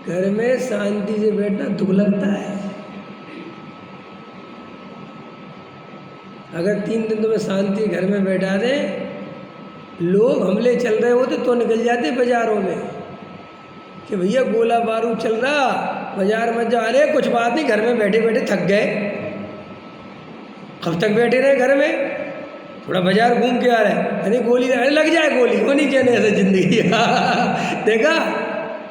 घर में शांति से बैठना दुख लगता है। अगर 3 दिन तुम्हें शांति घर में बैठा दे, लोग हमले चल रहे होते तो निकल जाते बाजारों में कि भैया गोला बारूद चल रहा, बाजार में जा रहे, कुछ बात नहीं, घर में बैठे बैठे थक गए। कब तक बैठे रहे घर में? थोड़ा बाजार घूम के आ रहे, अरे गोली लग जाए, गोली होनी चाहिए ऐसे जिंदगी। देखा,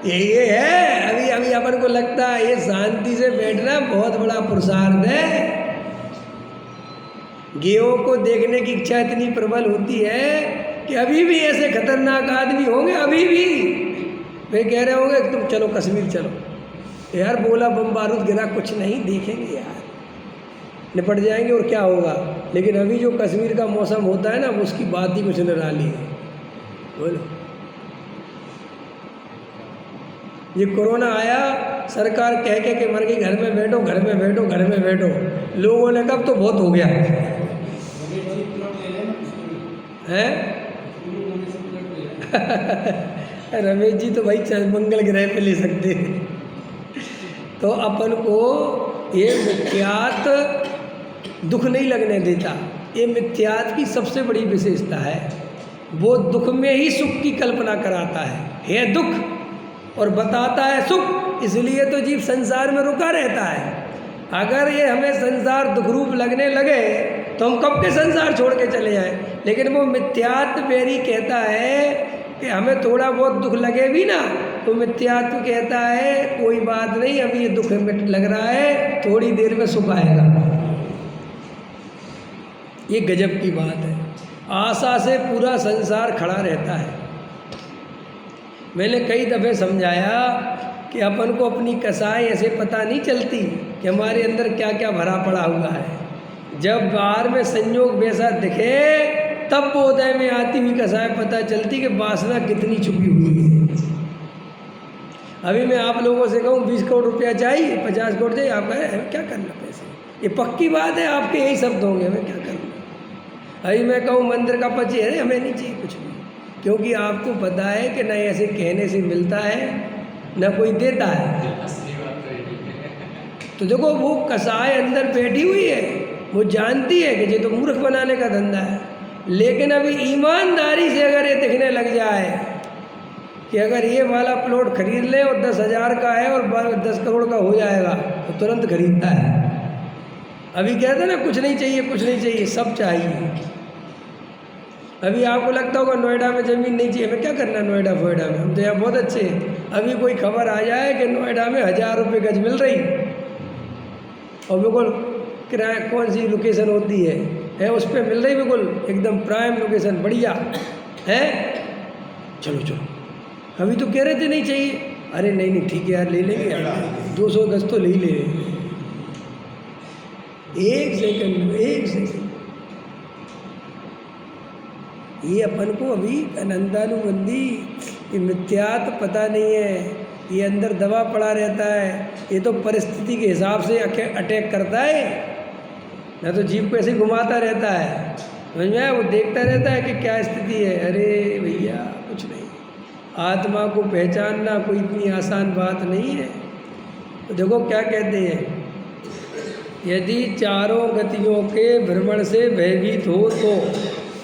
ये है। अभी अपन को लगता है ये शांति से बैठना बहुत बड़ा पुरुषार्थ है। गेहूं को देखने की इच्छा इतनी प्रबल होती है कि अभी भी ऐसे खतरनाक आदमी होंगे, अभी भी वे कह रहे होंगे तुम चलो कश्मीर चलो। यार बोला बम बारूद गिरा, कुछ नहीं, देखेंगे यार, निपट जाएंगे और क्या होगा। लेकिन अभी जो कश्मीर का मौसम होता है ना, उसकी बात ही कुछ निराली है। बोलो, ये कोरोना आया, सरकार कह के मर गई घर में बैठो, घर में बैठो, घर में बैठो। लोगों ने कब तो बहुत हो गया है। रमेश जी तो भाई मंगल ग्रह पे ले सकते हैं। तो अपन को ये मिथ्यात दुख नहीं लगने देता। ये मिथ्यात की सबसे बड़ी विशेषता है, वो दुख में ही सुख की कल्पना कराता है दुख और बताता है सुख। इसलिए तो जीव संसार में रुका रहता है। अगर ये हमें संसार दुखरूप लगने लगे तो हम कब के संसार छोड़ के चले जाएं। लेकिन वो मिथ्यात्व वेरी कहता है कि हमें थोड़ा बहुत दुख लगे भी ना, तो मिथ्यात्व कहता है कोई बात नहीं, अभी ये दुख लग रहा है, थोड़ी देर में सुख आएगा। ये गजब की बात है। आशा से पूरा संसार खड़ा रहता है। मैंने कई दफ़े समझाया कि अपन को अपनी कसाई ऐसे पता नहीं चलती कि हमारे अंदर क्या क्या भरा पड़ा हुआ है। जब बाहर में संयोग वैसा दिखे तब बोधय में आती हुई कसाई पता चलती कि वासना कितनी छुपी हुई है। अभी मैं आप लोगों से कहूँ 20 करोड़ रुपया चाहिए, 50 करोड़ चाहिए, आप कह रहे हैं क्या करना पैसे, ये पक्की बात है, आपके यही शब्द होंगे, हमें क्या करना। अभी मैं कहूँ मंदिर का 25, अरे हमें नहीं चाहिए कुछ भी, क्योंकि आपको पता है कि न ऐसे कहने से मिलता है न कोई देता है। तो देखो वो कसाई अंदर बैठी हुई है, वो जानती है कि ये तो मूर्ख बनाने का धंधा है। लेकिन अभी ईमानदारी से अगर ये दिखने लग जाए कि अगर ये वाला प्लॉट खरीद ले और 10,000 का है और 10 करोड़ का हो जाएगा, तो तुरंत खरीदता है। अभी कहते हैं ना कुछ नहीं चाहिए, कुछ नहीं चाहिए, सब चाहिए। अभी आपको लगता होगा नोएडा में ज़मीन नहीं चाहिए, हमें क्या करना नोएडा फोएडा में, हम तो यहाँ बहुत अच्छे हैं। अभी कोई खबर आ जाए कि नोएडा में 1000 रुपये गज मिल रही और बिल्कुल किराया, कौन सी लोकेशन होती है उस पर मिल रही, बिल्कुल एकदम प्राइम लोकेशन, बढ़िया है, चलो चलो। अभी तो कह रहे थे नहीं चाहिए, अरे नहीं नहीं ठीक है यार ले लेंगे यार, 200 गज तो ले ही ले लेंगे। एक सेकंड ये अपन को अभी अनंतानुबंधी, ये मिथ्यात्व पता नहीं है, ये अंदर दबा पड़ा रहता है। ये तो परिस्थिति के हिसाब से अटैक करता है ना, तो जीव को ऐसे घुमाता रहता है, समझ में आया, वो देखता रहता है कि क्या स्थिति है। अरे भैया कुछ नहीं, आत्मा को पहचानना कोई इतनी आसान बात नहीं है। तो देखो क्या कहते हैं, यदि चारों गतियों के भ्रमण से भयभीत हो तो,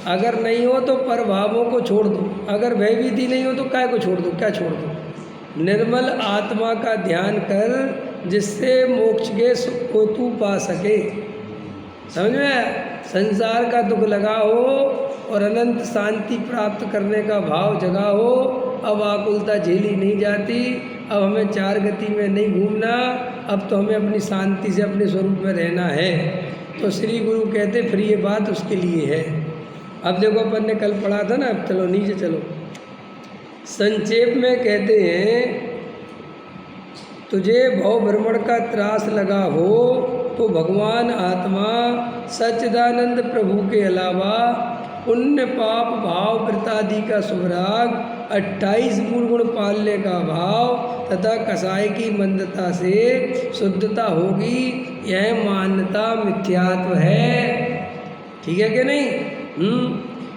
अगर नहीं हो तो परभावों को छोड़ दो, अगर भयभीति नहीं हो तो काय को छोड़ दो, क्या छोड़ दो, निर्मल आत्मा का ध्यान कर जिससे मोक्ष के सुख को तू पा सके। समझ में, संसार का दुख लगा हो और अनंत शांति प्राप्त करने का भाव जगा हो। अब आकुलता झेली नहीं जाती, अब हमें चार गति में नहीं घूमना, अब तो हमें अपनी शांति से अपने स्वरूप में रहना है। तो श्री गुरु कहते फिर ये बात उसके लिए है। अब देखो अपन ने कल पढ़ा था ना, अब चलो नीचे चलो। संक्षेप में कहते हैं, तुझे भव भ्रमण का त्रास लगा हो तो भगवान आत्मा सच्चिदानंद प्रभु के अलावा पुण्य पाप भाव वृत्तादि का सुभराग, 28 मूल गुण पालने का भाव तथा कसाई की मंदता से शुद्धता होगी, यह मान्यता मिथ्यात्व है। ठीक है कि नहीं?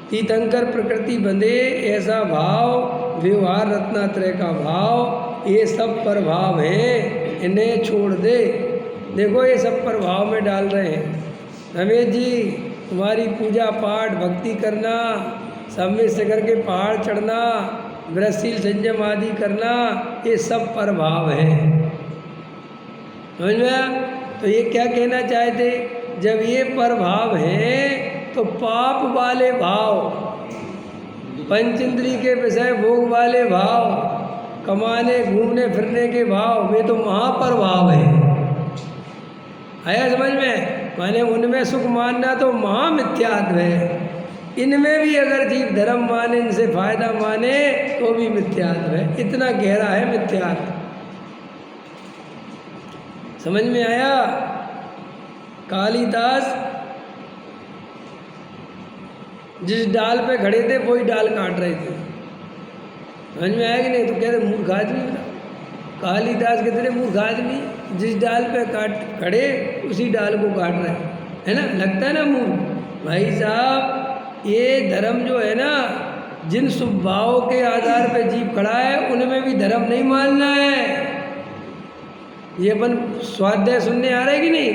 तीर्थंकर प्रकृति बंधे ऐसा भाव, व्यवहार रत्नात्रय का भाव, ये सब प्रभाव हैं, इन्हें छोड़ दे। देखो ये सब प्रभाव में डाल रहे हैं। रमेश जी, तुम्हारी पूजा पाठ भक्ति करना, समय से करके पहाड़ चढ़ना, व्रतशील संयम आदि करना, ये सब प्रभाव है। समझ में? तो ये क्या कहना चाहते, जब ये प्रभाव हैं तो पाप वाले भाव, पंच इंद्रिय के विषय भोग वाले भाव, कमाने घूमने फिरने के भाव, वे तो महाप्रभाव है। आया समझ में? माने उनमें सुख मानना तो महामिथ्यात्व है। इनमें भी अगर जीव धर्म माने, इनसे फायदा माने, तो भी मिथ्यात्व है। इतना गहरा है मिथ्यात्व। समझ में आया? कालिदास जिस डाल पे खड़े थे वही डाल काट रहे थे। समझ में आया कि नहीं? तो कह रहे मूर्ख आदमी। कालिदास कितने मूर्ख आदमी, जिस डाल पे खड़े उसी डाल को काट रहे हैं, है ना? लगता है ना मूर्ख। भाई साहब, ये धर्म जो है ना, जिन स्वभावों के आधार पे जीव खड़ा है उनमें भी धर्म नहीं मानना है। ये अपन स्वाध्याय सुनने आ रहे हैं कि नहीं,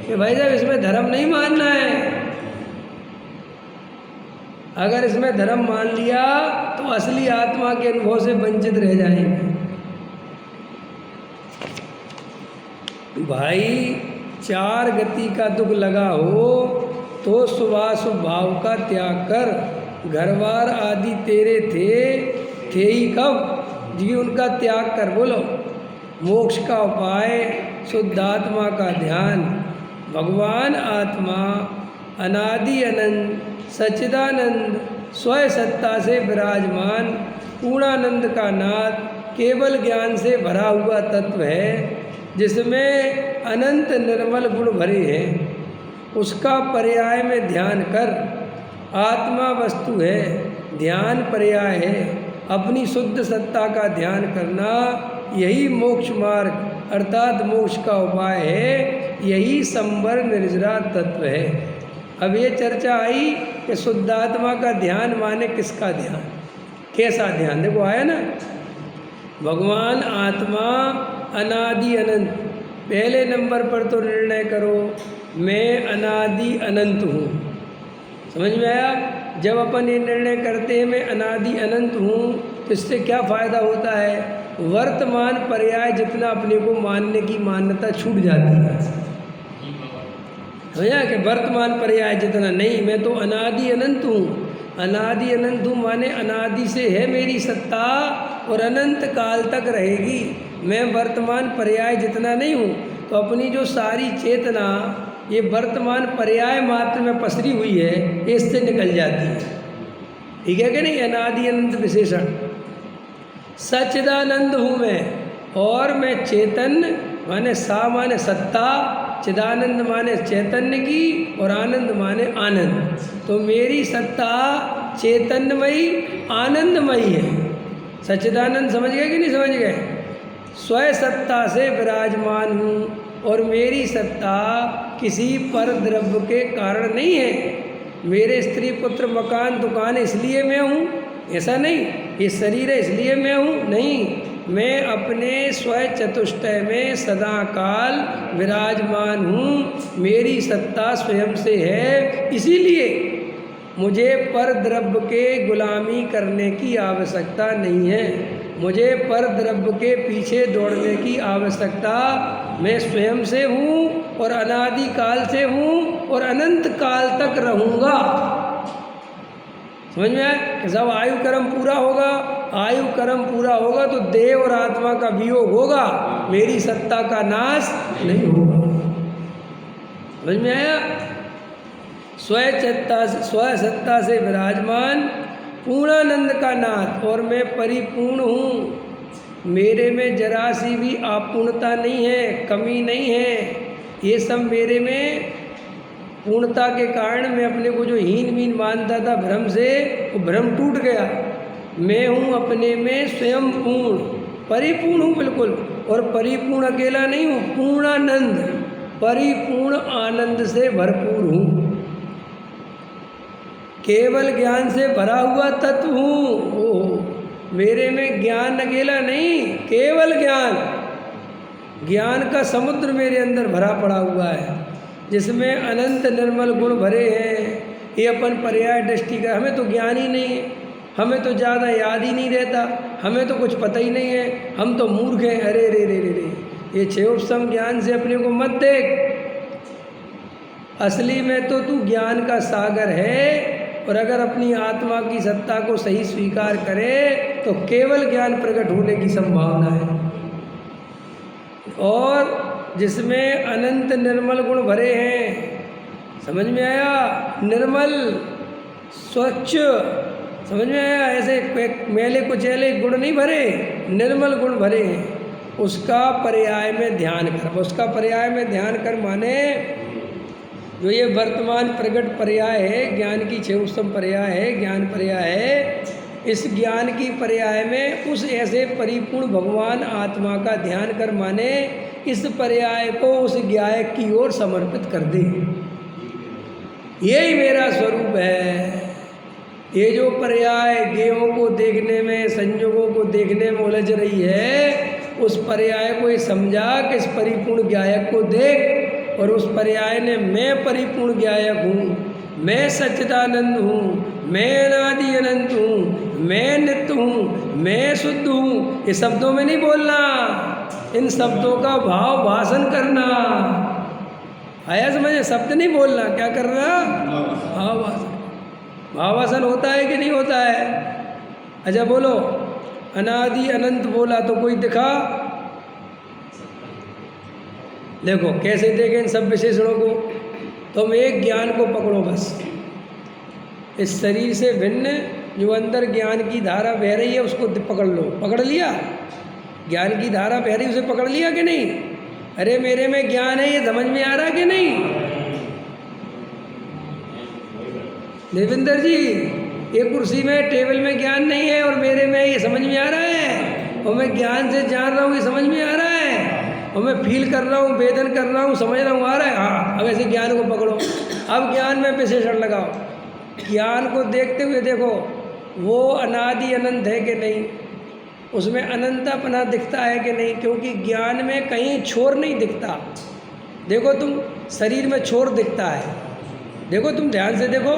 कि भाई साहब इसमें धर्म नहीं मानना है। अगर इसमें धर्म मान लिया तो असली आत्मा के अनुभव से वंचित रह जाएंगे। भाई, चार गति का दुख लगा हो तो शुभाशुभ भाव का त्याग कर। घरबार आदि तेरे थे ही कब जी, उनका त्याग कर। बोलो। मोक्ष का उपाय शुद्धात्मा का ध्यान। भगवान आत्मा अनादि अनंत सच्चिदानंद स्वयं सत्ता से विराजमान पूर्णानंद का नाथ केवल ज्ञान से भरा हुआ तत्व है, जिसमें अनंत निर्मल गुण भरे हैं। उसका पर्याय में ध्यान कर। आत्मा वस्तु है, ध्यान पर्याय है। अपनी शुद्ध सत्ता का ध्यान करना यही मोक्ष मार्ग अर्थात मोक्ष का उपाय है। यही संवर निर्जरा तत्व है। अब ये चर्चा आई कि शुद्धात्मा का ध्यान माने किसका ध्यान, कैसा ध्यान। देखो आया ना, भगवान आत्मा अनादि अनंत। पहले नंबर पर तो निर्णय करो मैं अनादि अनंत हूँ। समझ में आया। जब अपन ये निर्णय करते हैं मैं अनादि अनंत हूँ तो इससे क्या फ़ायदा होता है, वर्तमान पर्याय जितना अपने को मानने की मान्यता छूट जाती है। समझा कि वर्तमान पर्याय जितना नहीं, मैं तो अनादि अनंत हूँ। अनादि अनंत हूँ माने अनादि से है मेरी सत्ता और अनंत काल तक रहेगी। मैं वर्तमान पर्याय जितना नहीं हूँ, तो अपनी जो सारी चेतना ये वर्तमान पर्याय मात्र में पसरी हुई है, इससे निकल जाती है। ठीक है कि नहीं। अनादि अनंत विशेषण। सच्चिदानंद हूँ मैं, और मैं चेतन माने सा माने सत्ता, चिदानंद माने चैतन्य की, और आनंद माने आनंद। तो मेरी सत्ता चैतन्यमयी आनंदमयी है। सच्चिदानंद समझ गए कि नहीं समझ गए। स्वयं सत्ता से विराजमान हूँ, और मेरी सत्ता किसी पर द्रव्य के कारण नहीं है। मेरे स्त्री पुत्र मकान दुकान इसलिए मैं हूँ, ऐसा नहीं। ये शरीर है इसलिए मैं हूँ, नहीं। मैं अपने स्वयं चतुष्टय में सदा काल विराजमान हूँ। मेरी सत्ता स्वयं से है, इसीलिए मुझे पर द्रव्य के गुलामी करने की आवश्यकता नहीं है। मुझे पर द्रव्य के पीछे दौड़ने की आवश्यकता, मैं स्वयं से हूँ और अनादि काल से हूँ और अनंत काल तक रहूँगा। समझ में आया। जब आयु कर्म पूरा होगा, आयु कर्म पूरा होगा तो देह और आत्मा का वियोग होगा, मेरी सत्ता का नाश नहीं होगा। समझ में आया। स्वयं सत्ता से विराजमान पूर्णानंद का नाथ, और मैं परिपूर्ण हूँ। मेरे में जरा सी भी अपूर्णता नहीं है, कमी नहीं है। ये सब मेरे में पूर्णता के कारण मैं अपने को जो हीन मीन मानता था भ्रम से, वो भ्रम टूट गया। मैं हूँ अपने में स्वयं पूर्ण, परिपूर्ण हूँ बिल्कुल। और परिपूर्ण अकेला नहीं हूँ, पूर्णानंद, परिपूर्ण आनंद से भरपूर हूँ। केवल ज्ञान से भरा हुआ तत्व हूँ। ओह, मेरे में ज्ञान अकेला नहीं, केवल ज्ञान, ज्ञान का समुद्र मेरे अंदर भरा पड़ा हुआ है, जिसमें अनंत निर्मल गुण भरे हैं। ये अपन पर्याय दृष्टि का, हमें तो ज्ञान ही नहीं है, हमें तो ज़्यादा याद ही नहीं रहता, हमें तो कुछ पता ही नहीं है, हम तो मूर्ख हैं। अरे रे रे रे रे, ये क्षयोपम ज्ञान से अपने को मत देख। असली में तो तू ज्ञान का सागर है, और अगर अपनी आत्मा की सत्ता को सही स्वीकार करे तो केवल ज्ञान प्रकट होने की संभावना है। और जिसमें अनंत निर्मल गुण भरे हैं। समझ में आया। निर्मल, स्वच्छ, समझ में आया। ऐसे मैले कुचैले गुण नहीं भरे, निर्मल गुण भरे हैं। उसका पर्याय में ध्यान कर। उसका पर्याय में ध्यान कर माने जो ये वर्तमान प्रकट पर्याय है, ज्ञान की क्षेत्रम पर्याय है, ज्ञान पर्याय है। इस ज्ञान की पर्याय में उस ऐसे परिपूर्ण भगवान आत्मा का ध्यान कर माने इस पर्याय को उस ज्ञायक की ओर समर्पित कर दे। यही मेरा स्वरूप है। ये जो पर्याय गेहों को देखने में, संयोगों को देखने में उलझ रही है, उस पर्याय को ये समझा कि इस परिपूर्ण ज्ञायक को देख, और उस पर्याय ने मैं परिपूर्ण ज्ञायक हूँ, मैं सच्चिदानंद हूँ, मैं अनादि अनंत हूँ, मैं नित्य हूँ, मैं शुद्ध हूँ। ये शब्दों में नहीं बोलना, इन शब्दों का भाव भाषण करना। आया समझ में? शब्द नहीं बोलना, क्या कर रहा? भावासन। भावासन होता है कि नहीं होता है? अच्छा बोलो, अनादि अनंत बोला तो कोई दिखा? देखो कैसे देखें इन सब विशेषणों को। तुम एक ज्ञान को पकड़ो बस, इस शरीर से भिन्न जो अंदर ज्ञान की धारा बह रही है उसको पकड़ लो। पकड़ लिया? ज्ञान की धारा बह रही उसे पकड़ लिया कि नहीं? अरे मेरे में ज्ञान है, ये समझ में आ रहा कि नहीं? देवेंद्र जी, ये कुर्सी में टेबल में ज्ञान नहीं है और मेरे में ये समझ में आ रहा है, और मैं ज्ञान से जान रहा हूँ, ये समझ में आ रहा है, और मैं फील कर रहा हूँ, वेदन कर रहा हूँ, समझ रहा हूँ, आ रहा है। हाँ, अब ऐसे ज्ञान को पकड़ो। अब ज्ञान में विशेषण लगाओ। ज्ञान को देखते हुए देखो वो अनादि अनंत है कि नहीं, उसमें अनंतापना दिखता है कि नहीं, क्योंकि ज्ञान में कहीं छोर नहीं दिखता। देखो तुम, शरीर में छोर दिखता है, देखो तुम ध्यान से देखो,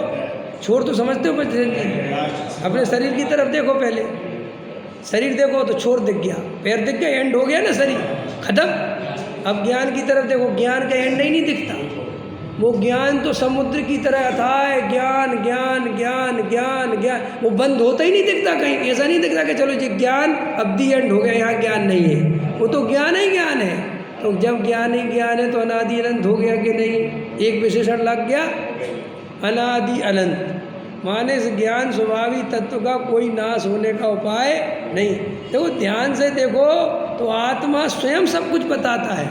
छोर तो समझते हो अपने शरीर की तरफ देखो, पहले शरीर देखो तो छोर दिख गया, पैर दिख गया, एंड हो गया ना शरीर, खत्म। अब ज्ञान की तरफ देखो, ज्ञान का एंड नहीं दिखता। वो ज्ञान तो समुद्र की तरह अथाह है, ज्ञान ज्ञान ज्ञान ज्ञान ज्ञान, वो बंद होता ही नहीं दिखता कहीं। ऐसा नहीं दिखता कि चलो जी ज्ञान अब दी एंड हो गया, यहाँ ज्ञान नहीं है, वो तो ज्ञान ही ज्ञान है। तो जब ज्ञान ही ज्ञान है तो अनादि अनंत हो गया कि नहीं? एक विशेषण लग गया, अनादि अनंत, माने इस ज्ञान स्वभावी तत्व का कोई नाश होने का उपाय नहीं। देखो ध्यान से देखो तो आत्मा स्वयं सब कुछ बताता है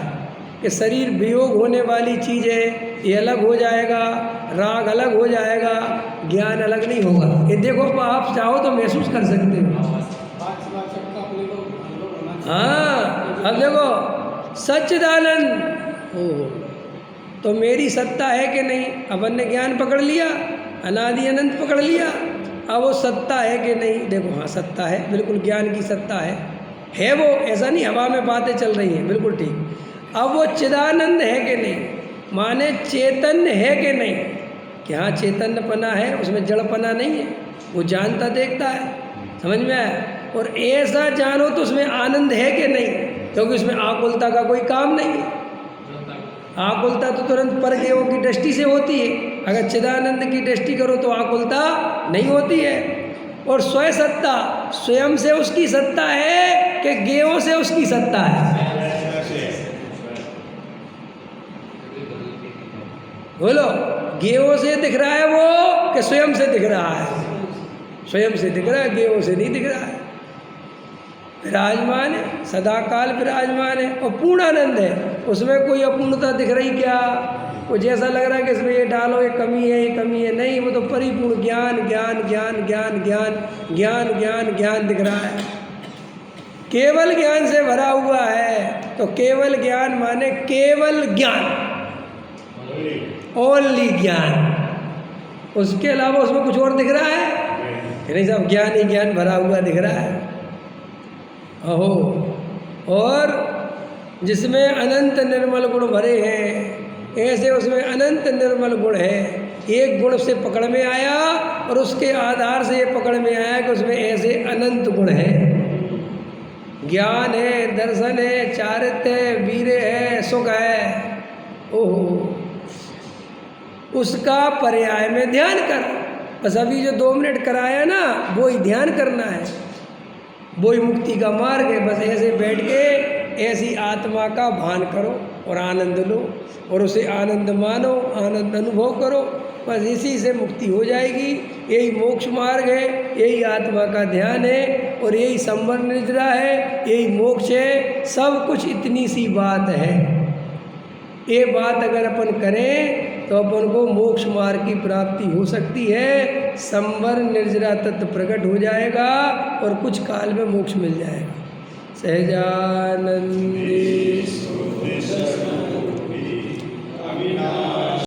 कि शरीर वियोग होने वाली चीज़ है, ये अलग हो जाएगा, राग अलग हो जाएगा, ज्ञान अलग नहीं होगा। ये देखो आप चाहो तो महसूस कर सकते हो। हाँ, अब देखो सच्चिदानंद, ओहो, तो मेरी सत्ता है कि नहीं? अपन ने ज्ञान पकड़ लिया, अनादि अनंत पकड़ लिया, अब वो सत्ता है कि नहीं? देखो हाँ सत्ता है, बिल्कुल ज्ञान की सत्ता है वो, ऐसा नहीं हवा में बातें चल रही हैं, बिल्कुल ठीक। अब वो चिदानंद है कि नहीं, माने चैतन्य है कि नहीं, कि हाँ चैतन्यपना है, उसमें जड़पना नहीं है, वो जानता देखता है, समझ में आया? और ऐसा जानो तो उसमें आनंद है कि नहीं, क्योंकि उसमें आकुलता का कोई काम नहीं है। आकुलता तो तुरंत परज्ञों की दृष्टि से होती है, अगर चिदानंद की दृष्टि करो तो आकुलता नहीं होती है। और स्वयं सत्ता, स्वयं से उसकी सत्ता है कि ज्ञेयों से उसकी सत्ता है? बोलो, ज्ञेयों से दिख रहा है वो कि स्वयं से दिख रहा है? स्वयं से दिख रहा है, ज्ञेयों से नहीं दिख रहा है। विराजमान है, सदा काल विराजमान है और पूर्णानंद है, उसमें कोई अपूर्णता दिख रही क्या? वो जैसा लग रहा है कि इसमें ये डालो, ये कमी है, ये कमी है, नहीं, वो तो परिपूर्ण ज्ञान ज्ञान ज्ञान ज्ञान ज्ञान ज्ञान ज्ञान ज्ञान दिख रहा है, केवल ज्ञान से भरा हुआ है। तो केवल ज्ञान माने केवल ज्ञान, ओनली ज्ञान, उसके अलावा उसमें कुछ और दिख रहा है कि नहीं? सब ज्ञान ही ज्ञान भरा हुआ दिख रहा है। अहो, और जिसमें अनंत निर्मल गुण भरे हैं, ऐसे उसमें अनंत निर्मल गुण है। एक गुण से पकड़ में आया और उसके आधार से ये पकड़ में आया कि उसमें ऐसे अनंत गुण है, ज्ञान है, दर्शन है, चारित्र्य है, वीर्य है, सुख है। ओहो, उसका पर्याय में ध्यान कर। बस अभी जो 2 मिनट कराया ना, वो ही ध्यान करना है, वो ही मुक्ति का मार्ग है। बस ऐसे बैठ के ऐसी आत्मा का भान करो और आनंद लो, और उसे आनंद मानो, आनंद अनुभव करो, बस इसी से मुक्ति हो जाएगी। यही मोक्ष मार्ग है, यही आत्मा का ध्यान है, और यही संवर निद्रा है, यही मोक्ष है। सब कुछ इतनी सी बात है। ये बात अगर अपन करें तो अपन को मोक्ष मार्ग की प्राप्ति हो सकती है। संवर निर्जरा तत्व प्रकट हो जाएगा और कुछ काल में मोक्ष मिल जाएगा। सहजानंद।